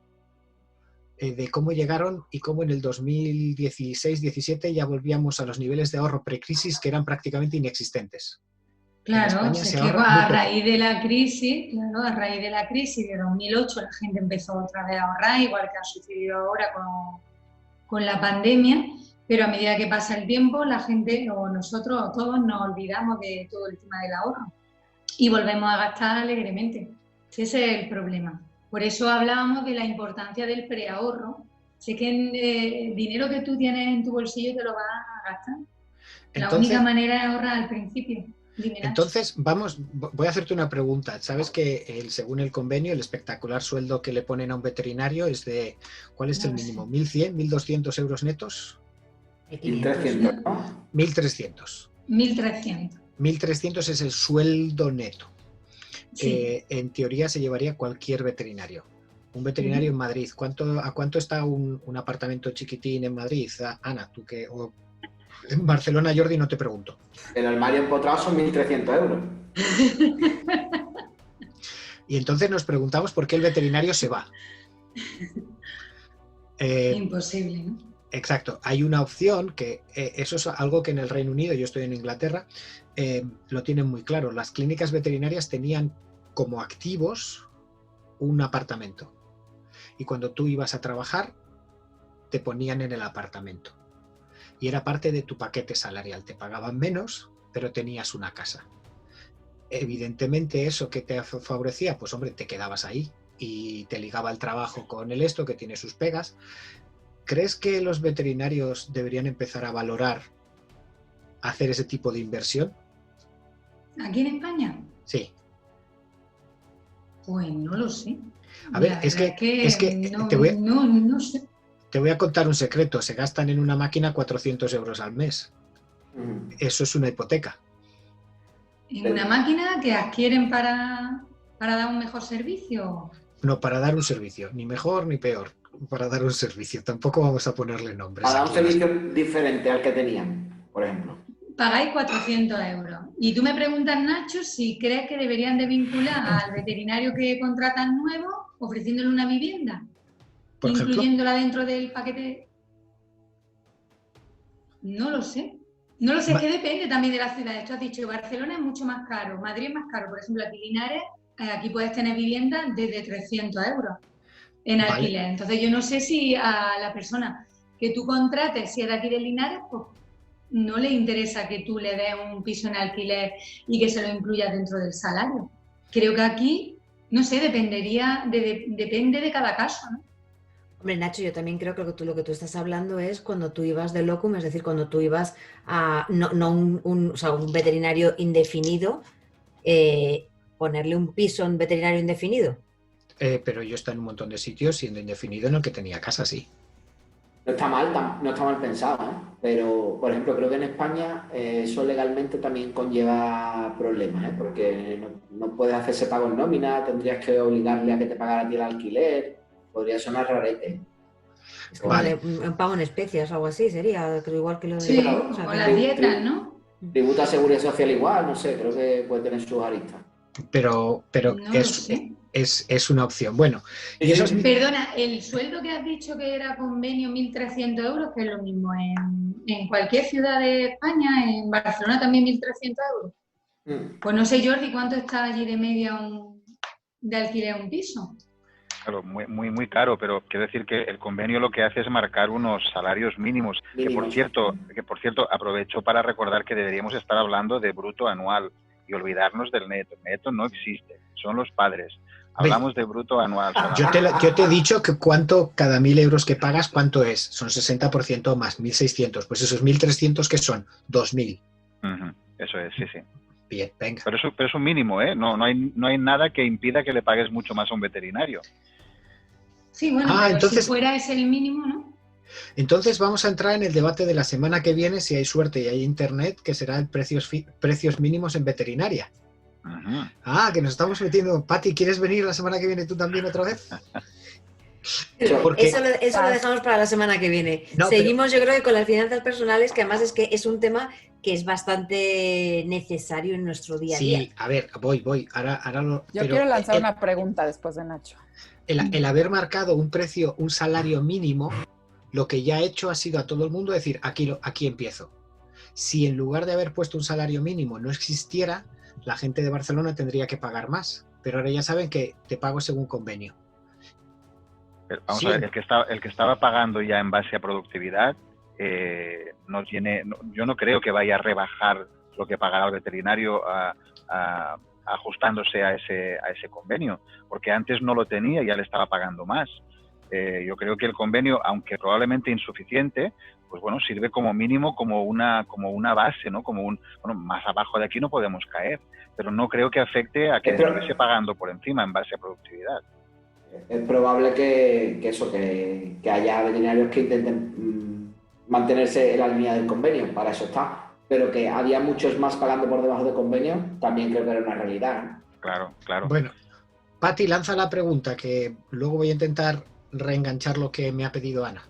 de cómo llegaron y cómo en el 2016-17 ya volvíamos a los niveles de ahorro precrisis que eran prácticamente inexistentes. Claro, es que a raíz de la crisis, de 2008 la gente empezó otra vez a ahorrar, igual que ha sucedido ahora con la pandemia, pero a medida que pasa el tiempo la gente, o nosotros o todos, nos olvidamos de todo el tema del ahorro y volvemos a gastar alegremente. Ese es el problema. Por eso hablábamos de la importancia del preahorro. Sé que el dinero que tú tienes en tu bolsillo te lo vas a gastar. La única manera es ahorrar al principio. Entonces, voy a hacerte una pregunta. Sabes que según el convenio, el espectacular sueldo que le ponen a un veterinario es de, ¿cuál es el mínimo? ¿1.100, 1.200 euros netos? 1.300, ¿no? 1.300. 1.300. 1.300 es el sueldo neto. Sí. En teoría se llevaría cualquier veterinario. Un veterinario en Madrid. ¿A cuánto está un apartamento chiquitín en Madrid? Ana, tú que... En Barcelona, Jordi, no te pregunto. El armario empotrado son 1.300 euros. Y entonces nos preguntamos por qué el veterinario se va. Imposible, ¿no? Exacto. Hay una opción que eso es algo que en el Reino Unido, yo estoy en Inglaterra, lo tienen muy claro. Las clínicas veterinarias tenían como activos un apartamento. Y cuando tú ibas a trabajar, te ponían en el apartamento. Y era parte de tu paquete salarial. Te pagaban menos, pero tenías una casa. Evidentemente, eso que te favorecía, pues hombre, te quedabas ahí y te ligaba el trabajo con el esto, que tiene sus pegas. ¿Crees que los veterinarios deberían empezar a valorar hacer ese tipo de inversión? ¿Aquí en España? Sí. Pues no lo sé. A ver, es que no, no sé. Te voy a contar un secreto. Se gastan en una máquina 400 euros al mes. Eso es una hipoteca. ¿En una máquina que adquieren para dar un mejor servicio? No, para dar un servicio. Ni mejor ni peor. Para dar un servicio. Tampoco vamos a ponerle nombres. Para dar un servicio diferente al que tenían, por ejemplo. Pagáis 400 euros. Y tú me preguntas, Nacho, si crees que deberían de vincular al veterinario que contratan nuevo ofreciéndole una vivienda. ¿Por incluyéndola dentro del paquete? No lo sé. No lo sé, es que depende también de las ciudades. Tú has dicho que Barcelona es mucho más caro, Madrid es más caro. Por ejemplo, aquí Linares, aquí puedes tener vivienda desde 300 euros en alquiler. Vale. Entonces yo no sé si a la persona que tú contrates, si es de aquí de Linares, pues no le interesa que tú le des un piso en alquiler y que se lo incluyas dentro del salario. Creo que aquí, no sé, depende de cada caso, ¿no? Hombre, Nacho, yo también creo que lo que tú estás hablando es cuando tú ibas de locum, es decir, cuando tú ibas a un veterinario indefinido, ponerle un piso a un veterinario indefinido. Pero yo estoy en un montón de sitios siendo indefinido en el que tenía casa, sí. No está mal pensado, ¿eh? Pero, por ejemplo, creo que en España eso legalmente también conlleva problemas, ¿eh? Porque no puedes hacerse pago en nómina, tendrías que obligarle a que te pagara a ti el alquiler. Podría sonar rarete. Es como un pago en especies o algo así, sería, creo, igual que lo de... Sí, o las dietas, ¿no? Tributo a seguridad social igual, no sé, creo que puede tener sus aristas. Pero no es una opción. Bueno, y eso es... Perdona, el sueldo que has dicho que era convenio 1.300 euros, que es lo mismo en cualquier ciudad de España, en Barcelona también 1.300 euros. Pues no sé, Jordi, ¿cuánto está allí de media de alquiler un piso? Claro, muy caro, pero quiero decir que el convenio lo que hace es marcar unos salarios mínimos. Que por cierto, aprovecho para recordar que deberíamos estar hablando de bruto anual y olvidarnos del neto. El neto no existe, son los padres. Hablamos de bruto anual. Yo te he dicho que cada 1.000 euros que pagas, ¿cuánto es? Son 60% más, 1.600. Pues esos 1.300, ¿qué son? 2.000. Eso es, sí. Bien, venga. Pero es un mínimo, ¿eh? No hay nada que impida que le pagues mucho más a un veterinario. Sí, bueno, pero entonces, si fuera ese el mínimo, ¿no? Entonces vamos a entrar en el debate de la semana que viene, si hay suerte y hay internet, que será el precios mínimos en veterinaria. Que nos estamos metiendo. Pati, ¿quieres venir la semana que viene tú también otra vez? Porque... Eso lo dejamos para la semana que viene. Seguimos, yo creo que con las finanzas personales, que además es que es un tema que es bastante necesario en nuestro día a día. Sí, a ver, voy. Ahora Yo quiero lanzar una pregunta después de Nacho. El haber marcado un salario mínimo, lo que ya ha hecho ha sido a todo el mundo decir, aquí empiezo. Si en lugar de haber puesto un salario mínimo no existiera, la gente de Barcelona tendría que pagar más. Pero ahora ya saben que te pago según convenio. Pero vamos a ver, el que estaba pagando ya en base a productividad, yo no creo que vaya a rebajar lo que pagará el veterinario ajustándose a ese convenio, porque antes no lo tenía y ya le estaba pagando más. Yo creo que el convenio, aunque probablemente insuficiente, pues bueno, sirve como mínimo como una base, ¿no? Más abajo de aquí no podemos caer, pero no creo que afecte a que estuviese pagando por encima en base a productividad. Es probable que haya veterinarios que intenten mantenerse en la línea del convenio, para eso está, pero que había muchos más pagando por debajo del convenio, también creo que era una realidad, ¿no? Claro. Bueno, Pati, lanza la pregunta, que luego voy a intentar reenganchar lo que me ha pedido Ana,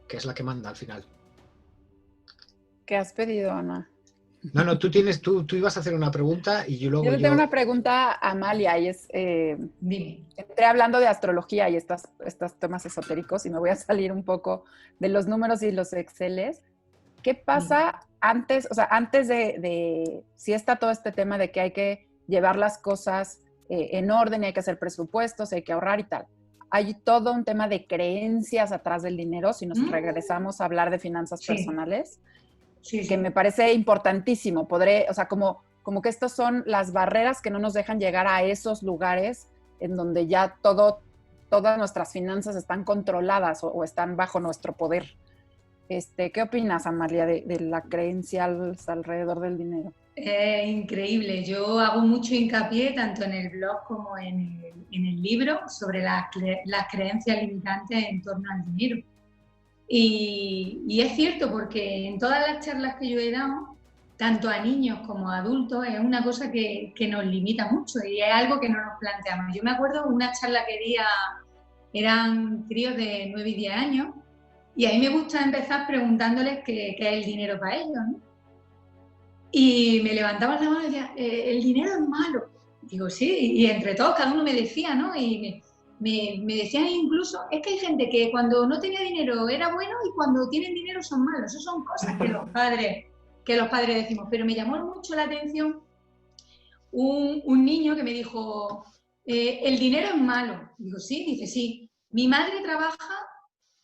que es la que manda al final. ¿Qué has pedido, Ana? No, tú ibas a hacer una pregunta y yo le tengo una pregunta a Amalia y es, entré hablando de astrología y estos temas esotéricos y me voy a salir un poco de los números y los Exceles. ¿Qué pasa antes de si está todo este tema de que hay que llevar las cosas en orden y hay que hacer presupuestos, hay que ahorrar y tal? Hay todo un tema de creencias atrás del dinero, si nos regresamos a hablar de finanzas personales. Sí. Que me parece importantísimo. Como que estas son las barreras que no nos dejan llegar a esos lugares en donde ya todas nuestras finanzas están controladas o están bajo nuestro poder. ¿Qué opinas, Amalia, de la creencia alrededor del dinero? Increíble. Yo hago mucho hincapié tanto en el blog como en el libro sobre las creencias limitantes en torno al dinero. Y es cierto, porque en todas las charlas que yo he dado, tanto a niños como a adultos, es una cosa que nos limita mucho y es algo que no nos planteamos. Yo me acuerdo de una charla que di eran críos de 9 y 10 años, y a mí me gusta empezar preguntándoles qué es el dinero para ellos, ¿no? Y me levantaban la mano y decían, el dinero es malo. Digo, sí, y entre todos, cada uno me decía, ¿no? Y me decían incluso, es que hay gente que cuando no tenía dinero era bueno y cuando tienen dinero son malos. Esas son cosas que los padres decimos. Pero me llamó mucho la atención un niño que me dijo, el dinero es malo. Digo, sí, dice, sí. Mi madre trabaja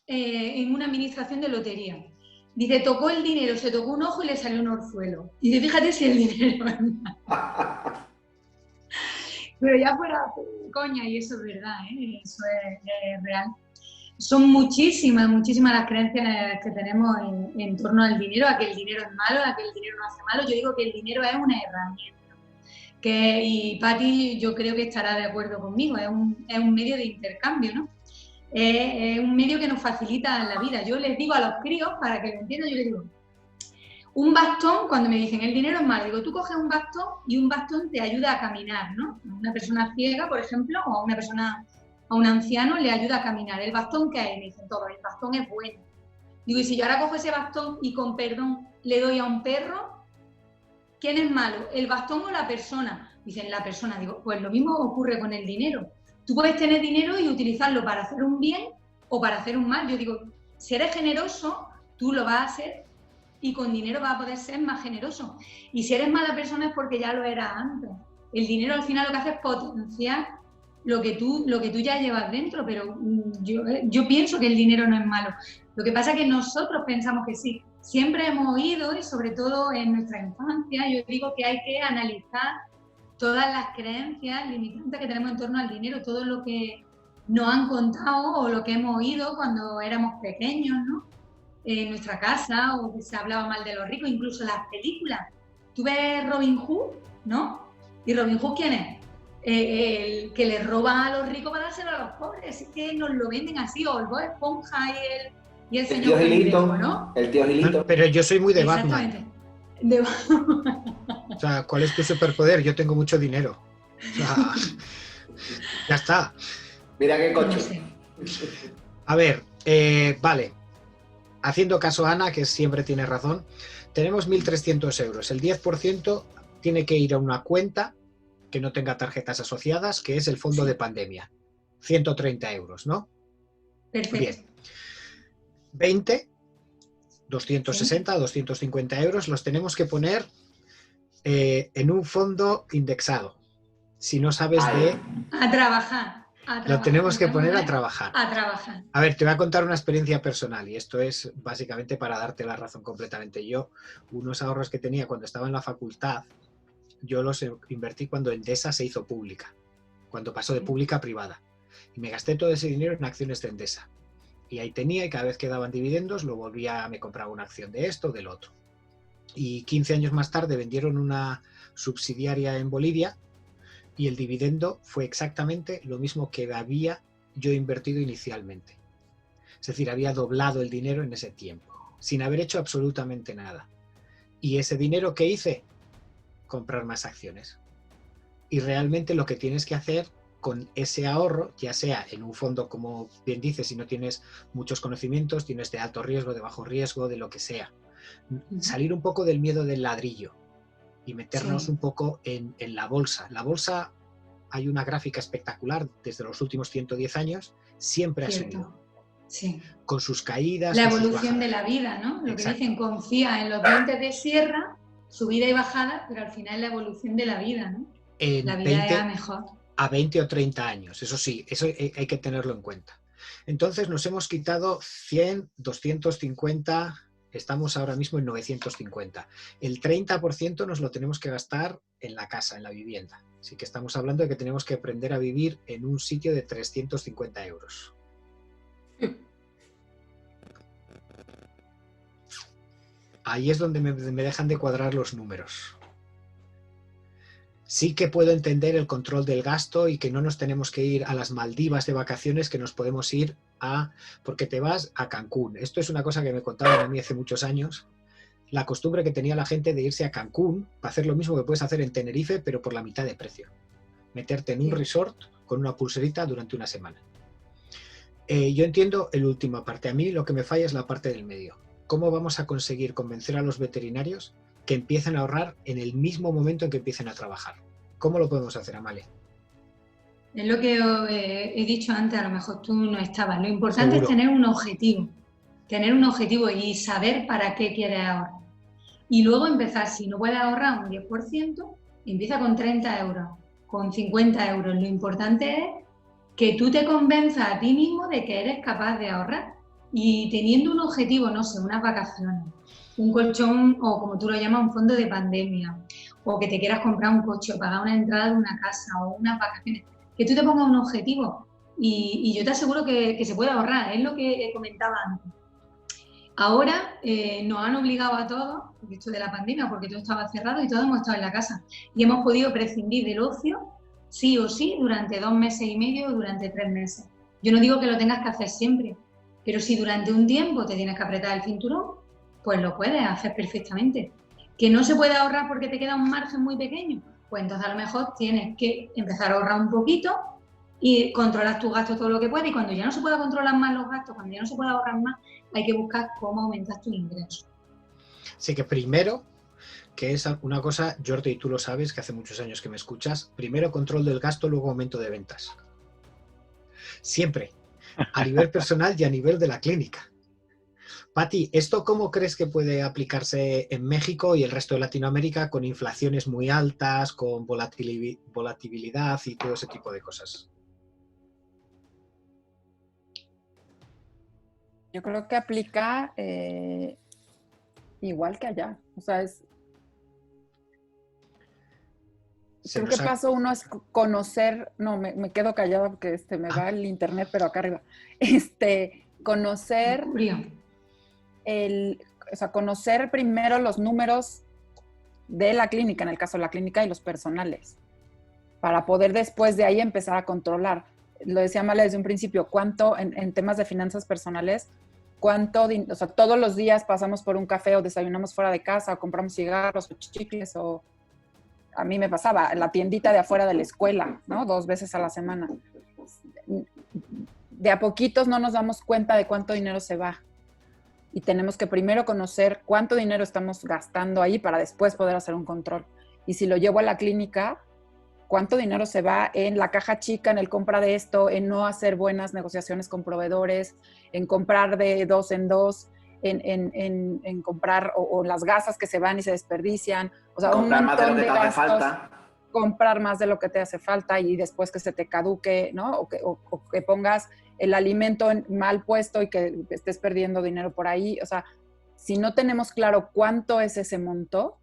en una administración de lotería. Dice, tocó el dinero, se tocó un ojo y le salió un orzuelo. Y dice, fíjate si el dinero es malo. Pero ya fuera coña, y eso es verdad, eso es real. Son muchísimas las creencias que tenemos en torno al dinero, a que el dinero es malo, a que el dinero no hace malo. Yo digo que el dinero es una herramienta. Y Pati, yo creo que estará de acuerdo conmigo, es un medio de intercambio, ¿no? Es un medio que nos facilita la vida. Yo les digo a los críos, para que lo entiendan, yo les digo, un bastón, cuando me dicen el dinero es malo, digo, tú coges un bastón y un bastón te ayuda a caminar, ¿no? A una persona ciega, por ejemplo, o a un anciano le ayuda a caminar. ¿El bastón qué hay? Me dicen todos, el bastón es bueno. Digo, y si yo ahora cojo ese bastón y con perdón le doy a un perro, ¿quién es malo? ¿El bastón o la persona? Dicen, la persona. Digo, pues lo mismo ocurre con el dinero. Tú puedes tener dinero y utilizarlo para hacer un bien o para hacer un mal. Yo digo, si eres generoso, tú lo vas a hacer y con dinero vas a poder ser más generoso. Y si eres mala persona es porque ya lo eras antes. El dinero al final lo que hace es potenciar lo que tú ya llevas dentro, pero yo pienso que el dinero no es malo. Lo que pasa es que nosotros pensamos que sí. Siempre hemos oído, y sobre todo en nuestra infancia, yo digo que hay que analizar todas las creencias limitantes que tenemos en torno al dinero, todo lo que nos han contado o lo que hemos oído cuando éramos pequeños, ¿no? En nuestra casa, o que se hablaba mal de los ricos, incluso las películas. Tú ves Robin Hood, ¿no? ¿Y Robin Hood quién es? El que le roba a los ricos para dárselo a los pobres. Es que nos lo venden así, o el Bob Esponja y el señor Gilito, ¿no? El tío Gilito. Pero yo soy muy de Batman. De Batman. O sea, ¿cuál es tu superpoder? Yo tengo mucho dinero. O sea, ya está. Mira qué coche. No sé. A ver, vale. Haciendo caso a Ana, que siempre tiene razón, tenemos 1.300 euros. El 10% tiene que ir a una cuenta que no tenga tarjetas asociadas, que es el fondo de pandemia. 130 euros, ¿no? Perfecto. Bien. 20, 260, sí. 250 euros los tenemos que poner en un fondo indexado. Si no sabes de... A trabajar. Lo tenemos que poner a trabajar. A trabajar. A ver, te voy a contar una experiencia personal y esto es básicamente para darte la razón completamente. Yo, unos ahorros que tenía cuando estaba en la facultad, yo los invertí cuando Endesa se hizo pública, cuando pasó de pública a privada. Y me gasté todo ese dinero en acciones de Endesa. Y ahí tenía, y cada vez que daban dividendos, me compraba una acción de esto o del otro. Y 15 años más tarde vendieron una subsidiaria en Bolivia, y el dividendo fue exactamente lo mismo que había yo invertido inicialmente. Es decir, había doblado el dinero en ese tiempo, sin haber hecho absolutamente nada. Y ese dinero que hice, comprar más acciones. Y realmente lo que tienes que hacer con ese ahorro, ya sea en un fondo, como bien dices, si no tienes muchos conocimientos, tienes de alto riesgo, de bajo riesgo, de lo que sea. Salir un poco del miedo del ladrillo y meternos un poco en la bolsa. La bolsa, hay una gráfica espectacular desde los últimos 110 años, siempre ha subido. Sí. Con sus caídas. La evolución de la vida, ¿no? Lo Exacto. Que dicen, confía en los dientes de sierra, subida y bajada, pero al final es la evolución de la vida, ¿no? La vida es mejor. A 20 o 30 años, eso sí, eso hay que tenerlo en cuenta. Entonces nos hemos quitado 100, 250... Estamos ahora mismo en 950. El 30% nos lo tenemos que gastar en la casa, en la vivienda. Así que estamos hablando de que tenemos que aprender a vivir en un sitio de 350 euros. Ahí es donde me dejan de cuadrar los números. Sí que puedo entender el control del gasto y que no nos tenemos que ir a las Maldivas de vacaciones, que nos podemos ir porque te vas a Cancún. Esto es una cosa que me contaban a mí hace muchos años. La costumbre que tenía la gente de irse a Cancún para hacer lo mismo que puedes hacer en Tenerife, pero por la mitad de precio. Meterte en un resort con una pulserita durante una semana. Yo entiendo la última parte. A mí lo que me falla es la parte del medio. ¿Cómo vamos a conseguir convencer a los veterinarios que empiecen a ahorrar en el mismo momento en que empiecen a trabajar? ¿Cómo lo podemos hacer, Amalia? Es lo que he dicho antes, a lo mejor tú no estabas. Lo importante es tener un objetivo y saber para qué quieres ahorrar. Y luego empezar, si no puedes ahorrar un 10%, empieza con 30 euros, con 50 euros. Lo importante es que tú te convenzas a ti mismo de que eres capaz de ahorrar. Y teniendo un objetivo, no sé, unas vacaciones, un colchón o como tú lo llamas, un fondo de pandemia, o que te quieras comprar un coche o pagar una entrada de una casa o unas vacaciones, que tú te pongas un objetivo y yo te aseguro que se puede ahorrar, es lo que comentaba antes. Ahora nos han obligado a todos, esto de la pandemia, porque todo estaba cerrado y todos hemos estado en la casa y hemos podido prescindir del ocio, sí o sí, durante 2 meses y medio o durante 3 meses. Yo no digo que lo tengas que hacer siempre, pero si durante un tiempo te tienes que apretar el cinturón, pues lo puedes hacer perfectamente. ¿Que no se puede ahorrar porque te queda un margen muy pequeño? Pues entonces a lo mejor tienes que empezar a ahorrar un poquito y controlar tus gastos todo lo que puedas, y cuando ya no se pueda controlar más los gastos, cuando ya no se pueda ahorrar más, hay que buscar cómo aumentar tus ingresos. Así que primero, que es una cosa, Jordi, y tú lo sabes, que hace muchos años que me escuchas, primero control del gasto, luego aumento de ventas. Siempre, a nivel personal y a nivel de la clínica. Pati, ¿esto cómo crees que puede aplicarse en México y el resto de Latinoamérica con inflaciones muy altas, con volatilidad y todo ese tipo de cosas? Yo creo que aplica igual que allá. O sea, Creo que paso uno es conocer, no, me quedo callada porque me va el internet, pero acá arriba. Conocer conocer primero los números de la clínica, en el caso de la clínica, y los personales, para poder después de ahí empezar a controlar. Lo decía Amalia desde un principio, cuánto, en temas de finanzas personales, todos los días pasamos por un café o desayunamos fuera de casa, o compramos cigarros o chicles, o a mí me pasaba, la tiendita de afuera de la escuela, ¿no? 2 veces a la semana. De a poquitos no nos damos cuenta de cuánto dinero se va. Y tenemos que primero conocer cuánto dinero estamos gastando ahí para después poder hacer un control. Y si lo llevo a la clínica, cuánto dinero se va en la caja chica, en el compra de esto, en no hacer buenas negociaciones con proveedores, en comprar de 2 en 2, en comprar o las gasas que se van y se desperdician. O sea, comprar un más de lo montón que te hace falta. Comprar más de lo que te hace falta y después que se te caduque, ¿no? O que pongas el alimento mal puesto y que estés perdiendo dinero por ahí. O sea, si no tenemos claro cuánto es ese monto,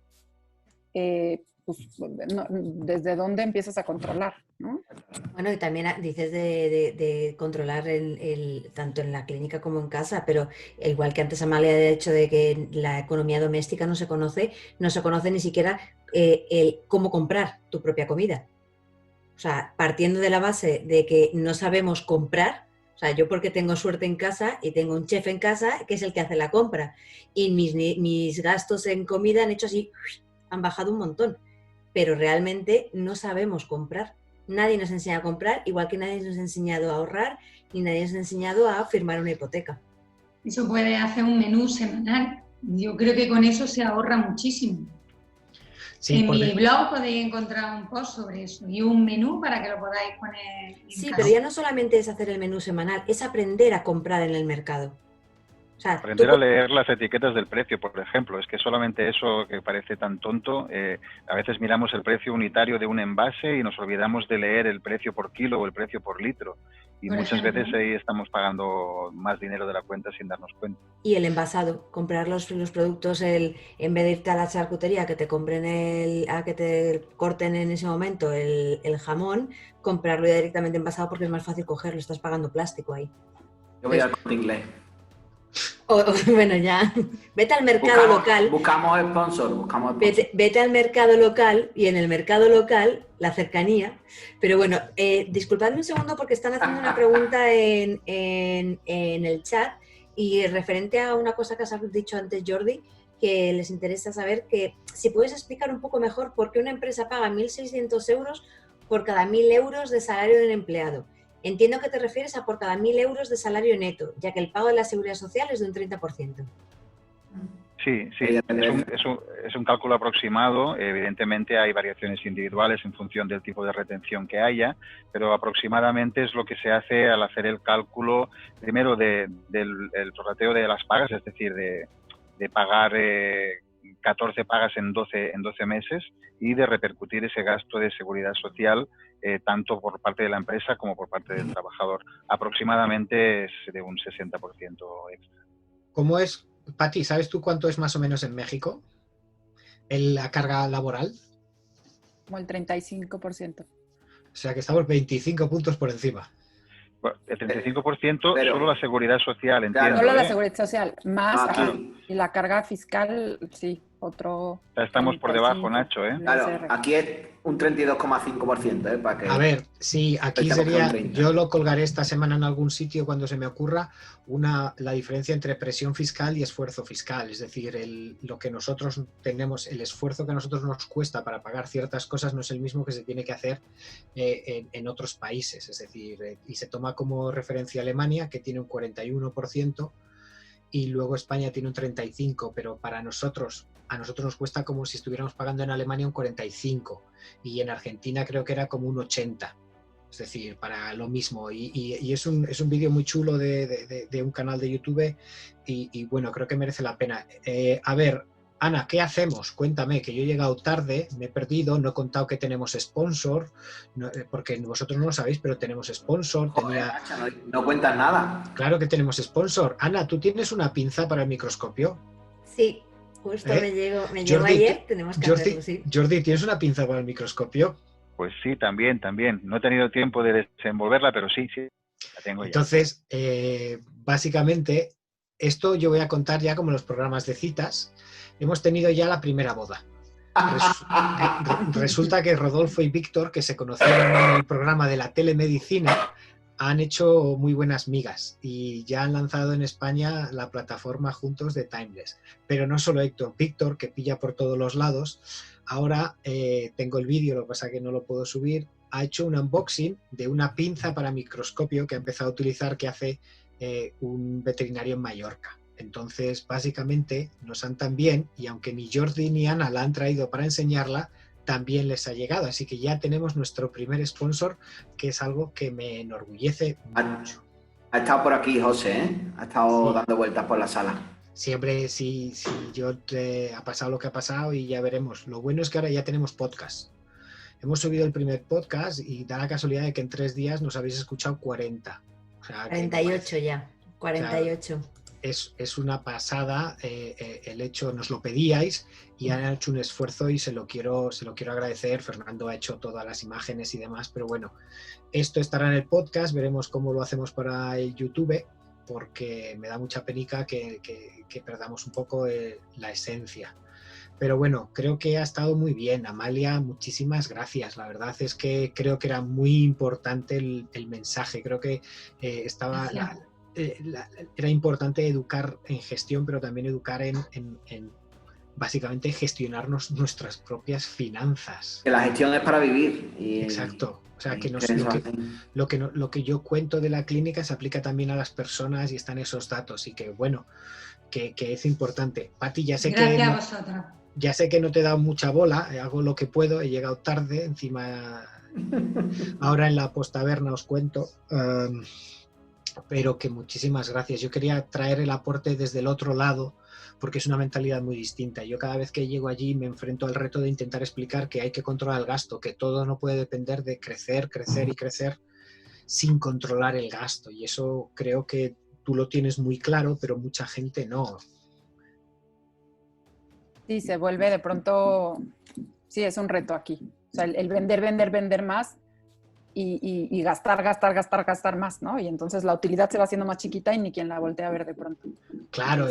¿desde dónde empiezas a controlar, ¿no? Bueno, y también dices de controlar tanto en la clínica como en casa, pero igual que antes Amalia ha dicho de que la economía doméstica no se conoce ni siquiera el cómo comprar tu propia comida. O sea, partiendo de la base de que no sabemos comprar, o sea, yo porque tengo suerte en casa y tengo un chef en casa que es el que hace la compra, y mis gastos en comida han hecho así, han bajado un montón, pero realmente no sabemos comprar. Nadie nos enseña a comprar, igual que nadie nos ha enseñado a ahorrar, ni nadie nos ha enseñado a firmar una hipoteca. Eso puede hacer un menú semanal. Yo creo que con eso se ahorra muchísimo. Sí, en mi blog podéis encontrar un post sobre eso y un menú para que lo podáis poner en Sí, casa. pero ya no solamente es hacer el menú semanal, es aprender a comprar en el mercado. O sea, aprender a leer las etiquetas del precio, por ejemplo. Es que solamente eso, que parece tan tonto, a veces miramos el precio unitario de un envase y nos olvidamos de leer el precio por kilo o el precio por litro. Y muchas veces ahí estamos pagando más dinero de la cuenta sin darnos cuenta. Y el envasado, comprar los productos, en vez de irte a la charcutería que te compren a que te corten en ese momento el jamón, comprarlo ya directamente envasado porque es más fácil cogerlo, estás pagando plástico ahí. Yo voy al Corte Inglés. Bueno, ya. Vete al mercado local. Buscamos sponsor. Vete al mercado local y en el mercado local, la cercanía. Pero bueno, disculpadme un segundo porque están haciendo una pregunta en el chat y referente a una cosa que has dicho antes, Jordi, que les interesa saber que si puedes explicar un poco mejor por qué una empresa paga 1.600 euros por cada 1.000 euros de salario de un empleado. Entiendo que te refieres a por cada 1.000 euros de salario neto, ya que el pago de la seguridad social es de un 30%. Sí, es un cálculo aproximado. Evidentemente hay variaciones individuales en función del tipo de retención que haya, pero aproximadamente es lo que se hace al hacer el cálculo, primero del prorrateo de las pagas, es decir, de pagar 14 pagas en 12 meses y de repercutir ese gasto de seguridad social tanto por parte de la empresa como por parte del trabajador. Aproximadamente es de un 60% extra. ¿Cómo es, Pati, sabes tú cuánto es más o menos en México la carga laboral? Como el 35%. O sea que estamos 25 puntos por encima. Bueno, el 35% solo la seguridad social, entiendo. Solo la seguridad social, más y la carga fiscal, sí, otro... Estamos por debajo, Nacho, ¿eh? Claro, aquí es un 32,5%, para que... A ver, sí, aquí sería... Yo lo colgaré esta semana en algún sitio cuando se me ocurra la diferencia entre presión fiscal y esfuerzo fiscal. Es decir, lo que nosotros tenemos, el esfuerzo que a nosotros nos cuesta para pagar ciertas cosas no es el mismo que se tiene que hacer en otros países. Es decir, y se toma como referencia Alemania, que tiene un 41%, y luego España tiene un 35%, pero a nosotros nos cuesta como si estuviéramos pagando en Alemania un 45%, y en Argentina creo que era como un 80%, es decir, para lo mismo. Y es un vídeo muy chulo de un canal de YouTube, y bueno, creo que merece la pena. A ver, Ana, ¿qué hacemos? Cuéntame, que yo he llegado tarde, me he perdido, no he contado que tenemos sponsor, porque vosotros no lo sabéis, pero tenemos sponsor. Joder, no cuentas nada. Claro que tenemos sponsor. Ana, ¿tú tienes una pinza para el microscopio? Sí, justo me llegó ayer, tenemos que hacerlo, sí. Jordi, ¿tienes una pinza para el microscopio? Pues sí, también. No he tenido tiempo de desenvolverla, pero sí, la tengo ya. Entonces, básicamente, esto yo voy a contar ya como los programas de citas. Hemos tenido ya la primera boda. Resulta que Rodolfo y Víctor, que se conocieron en el programa de la telemedicina, han hecho muy buenas migas y ya han lanzado en España la plataforma juntos de Timeless. Pero no solo Víctor, que pilla por todos los lados. Ahora tengo el vídeo, lo que pasa es que no lo puedo subir. Ha hecho un unboxing de una pinza para microscopio que ha empezado a utilizar, que hace un veterinario en Mallorca. Entonces, básicamente, nos han también, y aunque ni Jordi ni Ana la han traído para enseñarla, también les ha llegado. Así que ya tenemos nuestro primer sponsor, que es algo que me enorgullece mucho. Ha estado por aquí José, ¿eh? Ha estado dando vueltas por la sala. Siempre, sí, ha pasado lo que ha pasado y ya veremos. Lo bueno es que ahora ya tenemos podcast. Hemos subido el primer podcast y da la casualidad de que en 3 días nos habéis escuchado 40. O sea, 48 ya, 48. Claro, es una pasada el hecho, nos lo pedíais y han hecho un esfuerzo y se lo quiero agradecer. Fernando ha hecho todas las imágenes y demás, pero bueno, esto estará en el podcast, veremos cómo lo hacemos para el YouTube, porque me da mucha penica que perdamos un poco la esencia. Pero bueno, creo que ha estado muy bien. Amalia, muchísimas gracias. La verdad es que creo que era muy importante el mensaje. Creo que era importante educar en gestión, pero también educar en básicamente gestionarnos nuestras propias finanzas. Que la gestión es para vivir. Exacto. O sea, que lo que yo cuento de la clínica se aplica también a las personas y están esos datos. Y que bueno, que es importante. Pati, ya sé que no te he dado mucha bola, hago lo que puedo, he llegado tarde, encima ahora en la postaberna os cuento, pero que muchísimas gracias. Yo quería traer el aporte desde el otro lado, porque es una mentalidad muy distinta. Yo cada vez que llego allí me enfrento al reto de intentar explicar que hay que controlar el gasto, que todo no puede depender de crecer sin controlar el gasto, y eso creo que tú lo tienes muy claro, pero mucha gente no. Sí, se vuelve de pronto, sí, es un reto aquí. O sea, el vender más y gastar más, ¿no? Y entonces la utilidad se va haciendo más chiquita y ni quien la voltea a ver de pronto. Claro,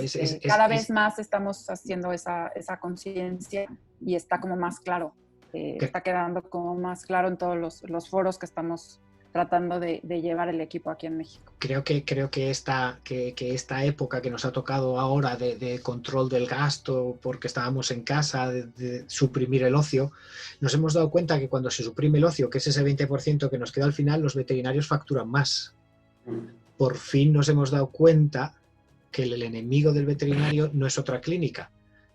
cada vez más estamos haciendo esa conciencia y está como más claro. Está quedando como más claro en todos los foros que estamos tratando de llevar el equipo aquí en México. Creo que esta época que nos ha tocado ahora de control del gasto, porque estábamos en casa, de suprimir el ocio, nos hemos dado cuenta que cuando se suprime el ocio, que es ese 20% que nos queda al final, los veterinarios facturan más. Por fin nos hemos dado cuenta que el enemigo del veterinario no es otra clínica,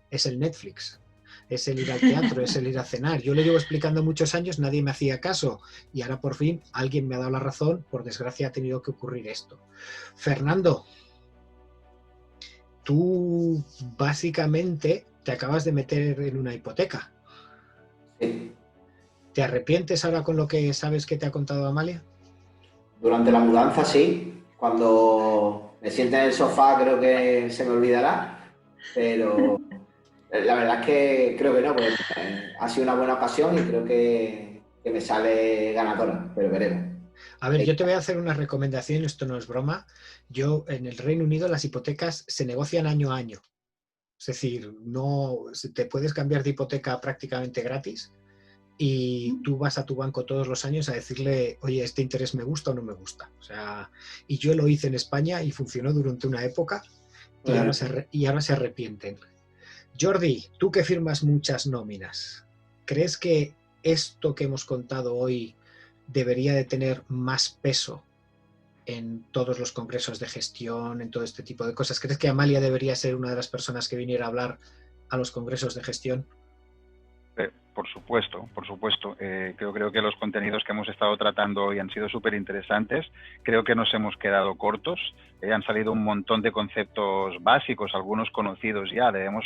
es el Netflix. Es el ir al teatro, es el ir a cenar. Yo lo llevo explicando muchos años, nadie me hacía caso y ahora por fin alguien me ha dado la razón. Por desgracia ha tenido que ocurrir esto. Fernando, tú básicamente te acabas de meter en una hipoteca. Sí. ¿Te arrepientes ahora con lo que sabes que te ha contado Amalia? Durante la mudanza sí. Cuando me siente en el sofá creo que se me olvidará, pero... La verdad es que creo que no, porque ha sido una buena ocasión y creo que me sale ganadora, pero veremos. A ver, yo te voy a hacer una recomendación, esto no es broma. Yo, en el Reino Unido, las hipotecas se negocian año a año. Es decir, no te puedes cambiar de hipoteca prácticamente gratis y tú vas a tu banco todos los años a decirle, oye, este interés me gusta o no me gusta. O sea, y yo lo hice en España y funcionó durante una época y ahora se arrepienten. Jordi, tú que firmas muchas nóminas, ¿crees que esto que hemos contado hoy debería de tener más peso en todos los congresos de gestión, en todo este tipo de cosas? ¿Crees que Amalia debería ser una de las personas que viniera a hablar a los congresos de gestión? Por supuesto. Creo que los contenidos que hemos estado tratando hoy han sido súper interesantes. Creo que nos hemos quedado cortos. Han salido un montón de conceptos básicos, algunos conocidos ya. Debemos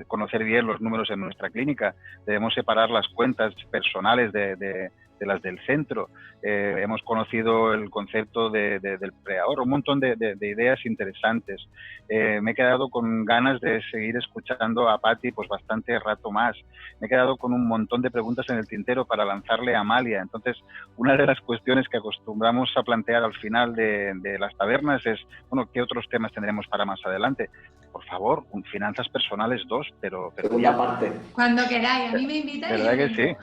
conocer bien los números en nuestra clínica. Debemos separar las cuentas personales de las del centro. Hemos conocido el concepto del preahorro, un montón de ideas interesantes. Me he quedado con ganas de seguir escuchando a Patti pues bastante rato más. Me he quedado con un montón de preguntas en el tintero para lanzarle a Amalia. Entonces, una de las cuestiones que acostumbramos a plantear al final de las tabernas es, bueno, ¿qué otros temas tendremos para más adelante? Por favor, Finanzas Personales 2, pero segunda parte. Cuando queráis, a mí me invitáis. ¿Verdad que sí?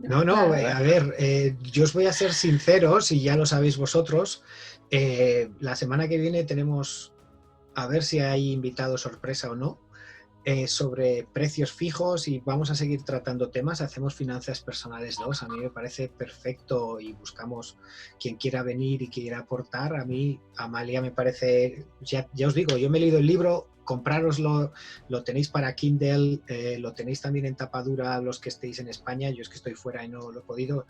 No, a ver, yo os voy a ser sincero, si ya lo sabéis vosotros, la semana que viene tenemos, a ver si hay invitado sorpresa o no, sobre precios fijos y vamos a seguir tratando temas. Hacemos Finanzas Personales 2, a mí me parece perfecto y buscamos quien quiera venir y quiera aportar. A mí, Amalia, me parece, ya os digo, yo me he leído el libro, comprároslo, lo tenéis para Kindle, lo tenéis también en tapadura los que estéis en España, yo es que estoy fuera y no lo he podido.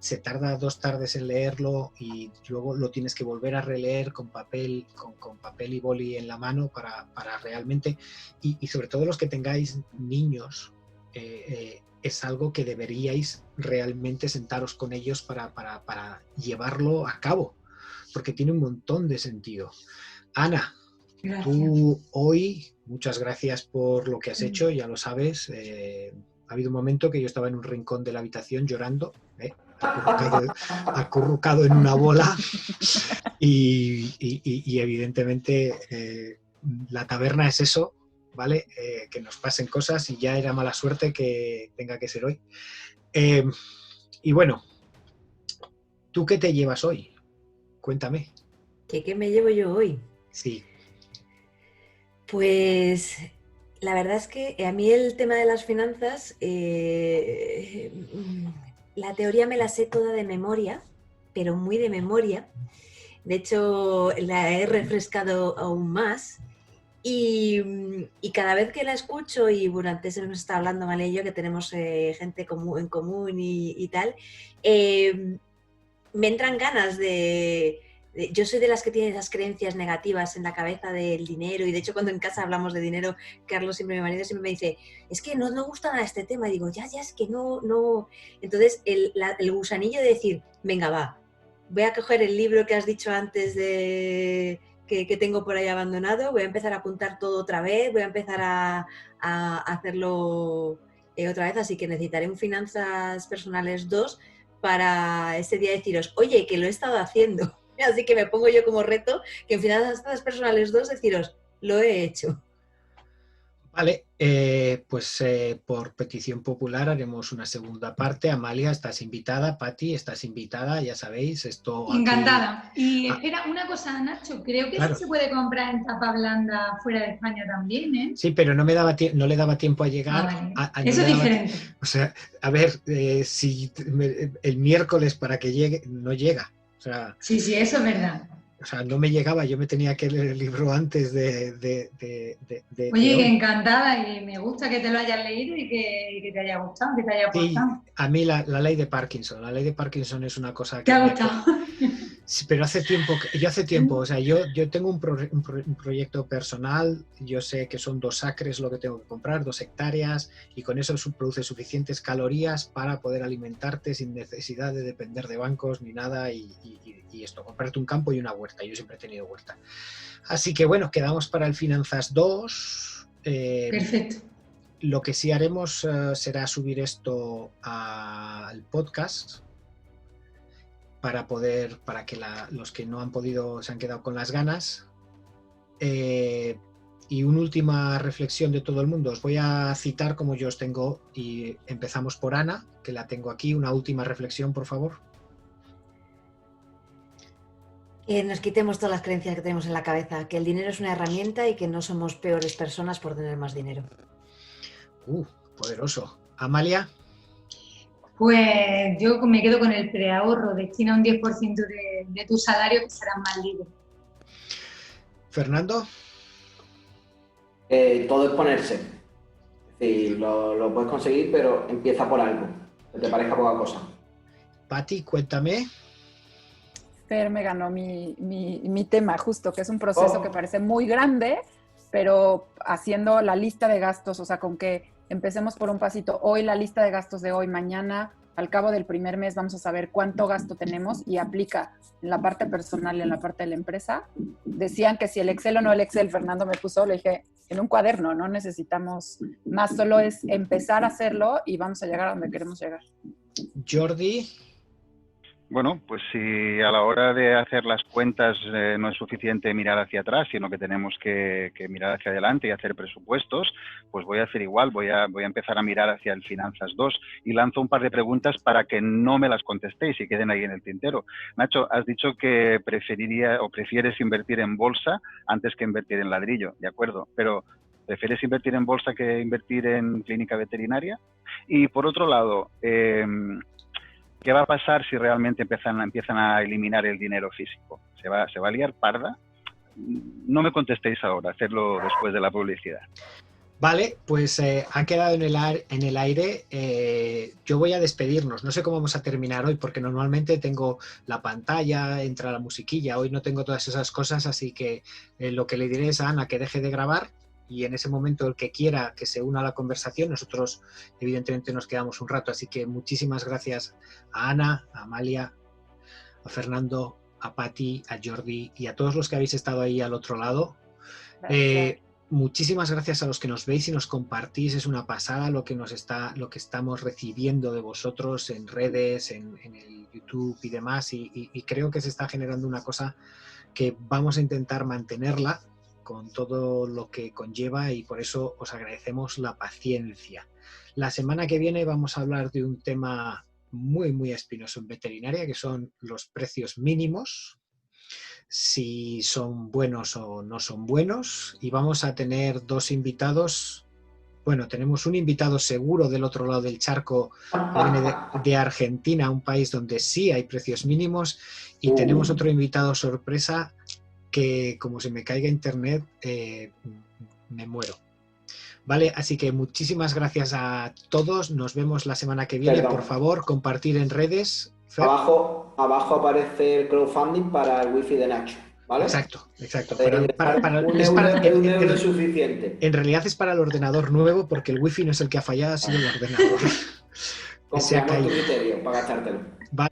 Se tarda 2 tardes en leerlo y luego lo tienes que volver a releer con papel, con papel y boli en la mano para realmente, y sobre todo los que tengáis niños, es algo que deberíais realmente sentaros con ellos para llevarlo a cabo, porque tiene un montón de sentido. Ana, gracias. Tú hoy, muchas gracias por lo que has hecho, ya lo sabes. Ha habido un momento que yo estaba en un rincón de la habitación llorando, acurrucado en una bola y evidentemente la taberna es eso, ¿vale? Que nos pasen cosas y ya era mala suerte que tenga que ser hoy. Y bueno, ¿tú qué te llevas hoy? Cuéntame. ¿Qué me llevo yo hoy? Sí. Pues la verdad es que a mí el tema de las finanzas, la teoría me la sé toda de memoria, pero muy de memoria. De hecho, la he refrescado aún más y cada vez que la escucho, y bueno, antes nos está hablando Amalia y yo, que tenemos gente en común y tal, me entran ganas de... Yo soy de las que tienen esas creencias negativas en la cabeza del dinero, y de hecho cuando en casa hablamos de dinero, Carlos, siempre, mi marido, siempre me dice, es que no gusta nada este tema, y digo, ya, es que no. Entonces el gusanillo de decir, venga, va, voy a coger el libro que has dicho antes de que tengo por ahí abandonado, voy a empezar a apuntar todo otra vez, voy a empezar a hacerlo otra vez, así que necesitaré un Finanzas Personales 2 para ese día deciros, oye, que lo he estado haciendo. Así que me pongo yo como reto que en Finanzas Personales 2 deciros, lo he hecho. Vale, pues por petición popular haremos una segunda parte. Amalia, estás invitada. Patti, estás invitada, ya sabéis. Esto encantada. Aquí... Y espera, una cosa, Nacho, creo que claro. Sí se puede comprar en tapa blanda fuera de España también, ¿eh? Sí, pero no le daba tiempo a llegar. Vale. Eso es diferente. O sea, a ver, si el miércoles para que llegue, no llega. O sea, sí, eso es verdad. O sea, no me llegaba, yo me tenía que leer el libro antes de Oye, que encantada, y me gusta que te lo hayas leído y que te haya gustado, que te haya aportado. Sí, a mí la ley de Parkinson. La ley de Parkinson es una cosa que... ¿Te ha gustado? Sí, pero hace tiempo, o sea, yo tengo un proyecto personal, yo sé que son 2 acres lo que tengo que comprar, 2 hectáreas, y con eso produce suficientes calorías para poder alimentarte sin necesidad de depender de bancos ni nada, y esto, comprarte un campo y una huerta. Yo siempre he tenido huerta. Así que bueno, quedamos para el Finanzas 2. Perfecto. Lo que sí haremos será subir esto al podcast para que los que no han podido se han quedado con las ganas. Y una última reflexión de todo el mundo. Os voy a citar como yo os tengo, y empezamos por Ana, que la tengo aquí. Una última reflexión, por favor. Que nos quitemos todas las creencias que tenemos en la cabeza, que el dinero es una herramienta y que no somos peores personas por tener más dinero. Poderoso. Amalia. Pues yo me quedo con el preahorro. Destina un 10% de tu salario, que serás más libre. Fernando. Todo es ponerse. Sí, lo puedes conseguir, pero empieza por algo, que te parezca poca cosa. Patti, cuéntame. Fer me ganó mi tema, justo, que es un proceso que parece muy grande, pero haciendo la lista de gastos, o sea, con que empecemos por un pasito. Hoy la lista de gastos de hoy, mañana al cabo del primer mes vamos a saber cuánto gasto tenemos y aplica en la parte personal y en la parte de la empresa. Decían que si el Excel o no el Excel, Fernando me puso, le dije, en un cuaderno, no necesitamos más, solo es empezar a hacerlo y vamos a llegar a donde queremos llegar. Jordi. Bueno, pues si a la hora de hacer las cuentas no es suficiente mirar hacia atrás, sino que tenemos que mirar hacia adelante y hacer presupuestos, pues voy a hacer igual, voy a empezar a mirar hacia el Finanzas 2 y lanzo un par de preguntas para que no me las contestéis y queden ahí en el tintero. Nacho, has dicho que prefieres invertir en bolsa antes que invertir en ladrillo, ¿de acuerdo? Pero ¿prefieres invertir en bolsa que invertir en clínica veterinaria? Y por otro lado, ¿qué va a pasar si realmente empiezan a eliminar el dinero físico? ¿Se va a liar parda? No me contestéis ahora, hacedlo después de la publicidad. Vale, pues ha quedado en el aire. Yo voy a despedirnos. No sé cómo vamos a terminar hoy, porque normalmente tengo la pantalla, entra la musiquilla. Hoy no tengo todas esas cosas, así que lo que le diré es a Ana que deje de grabar. Y en ese momento el que quiera que se una a la conversación, nosotros evidentemente nos quedamos un rato. Así que muchísimas gracias a Ana, a Amalia, a Fernando, a Pati, a Jordi y a todos los que habéis estado ahí al otro lado. Muchísimas gracias a los que nos veis y nos compartís. Es una pasada lo que estamos recibiendo de vosotros en redes, en el YouTube y demás. Y creo que se está generando una cosa que vamos a intentar mantenerla con todo lo que conlleva y por eso os agradecemos la paciencia. La semana que viene vamos a hablar de un tema muy, muy espinoso en veterinaria, que son los precios mínimos, si son buenos o no son buenos, y vamos a tener dos invitados. Bueno, tenemos un invitado seguro del otro lado del charco, que viene de Argentina, un país donde sí hay precios mínimos, y tenemos otro invitado sorpresa que como se me caiga internet, me muero. Vale, así que muchísimas gracias a todos. Nos vemos la semana que viene. Por favor, compartir en redes. Abajo aparece el crowdfunding para el wifi de Nacho, ¿vale? Exacto. Un euro es suficiente. En realidad es para el ordenador nuevo, porque el wifi no es el que ha fallado, ha sido el ordenador. Confiamos en tu criterio para gastártelo. Vale.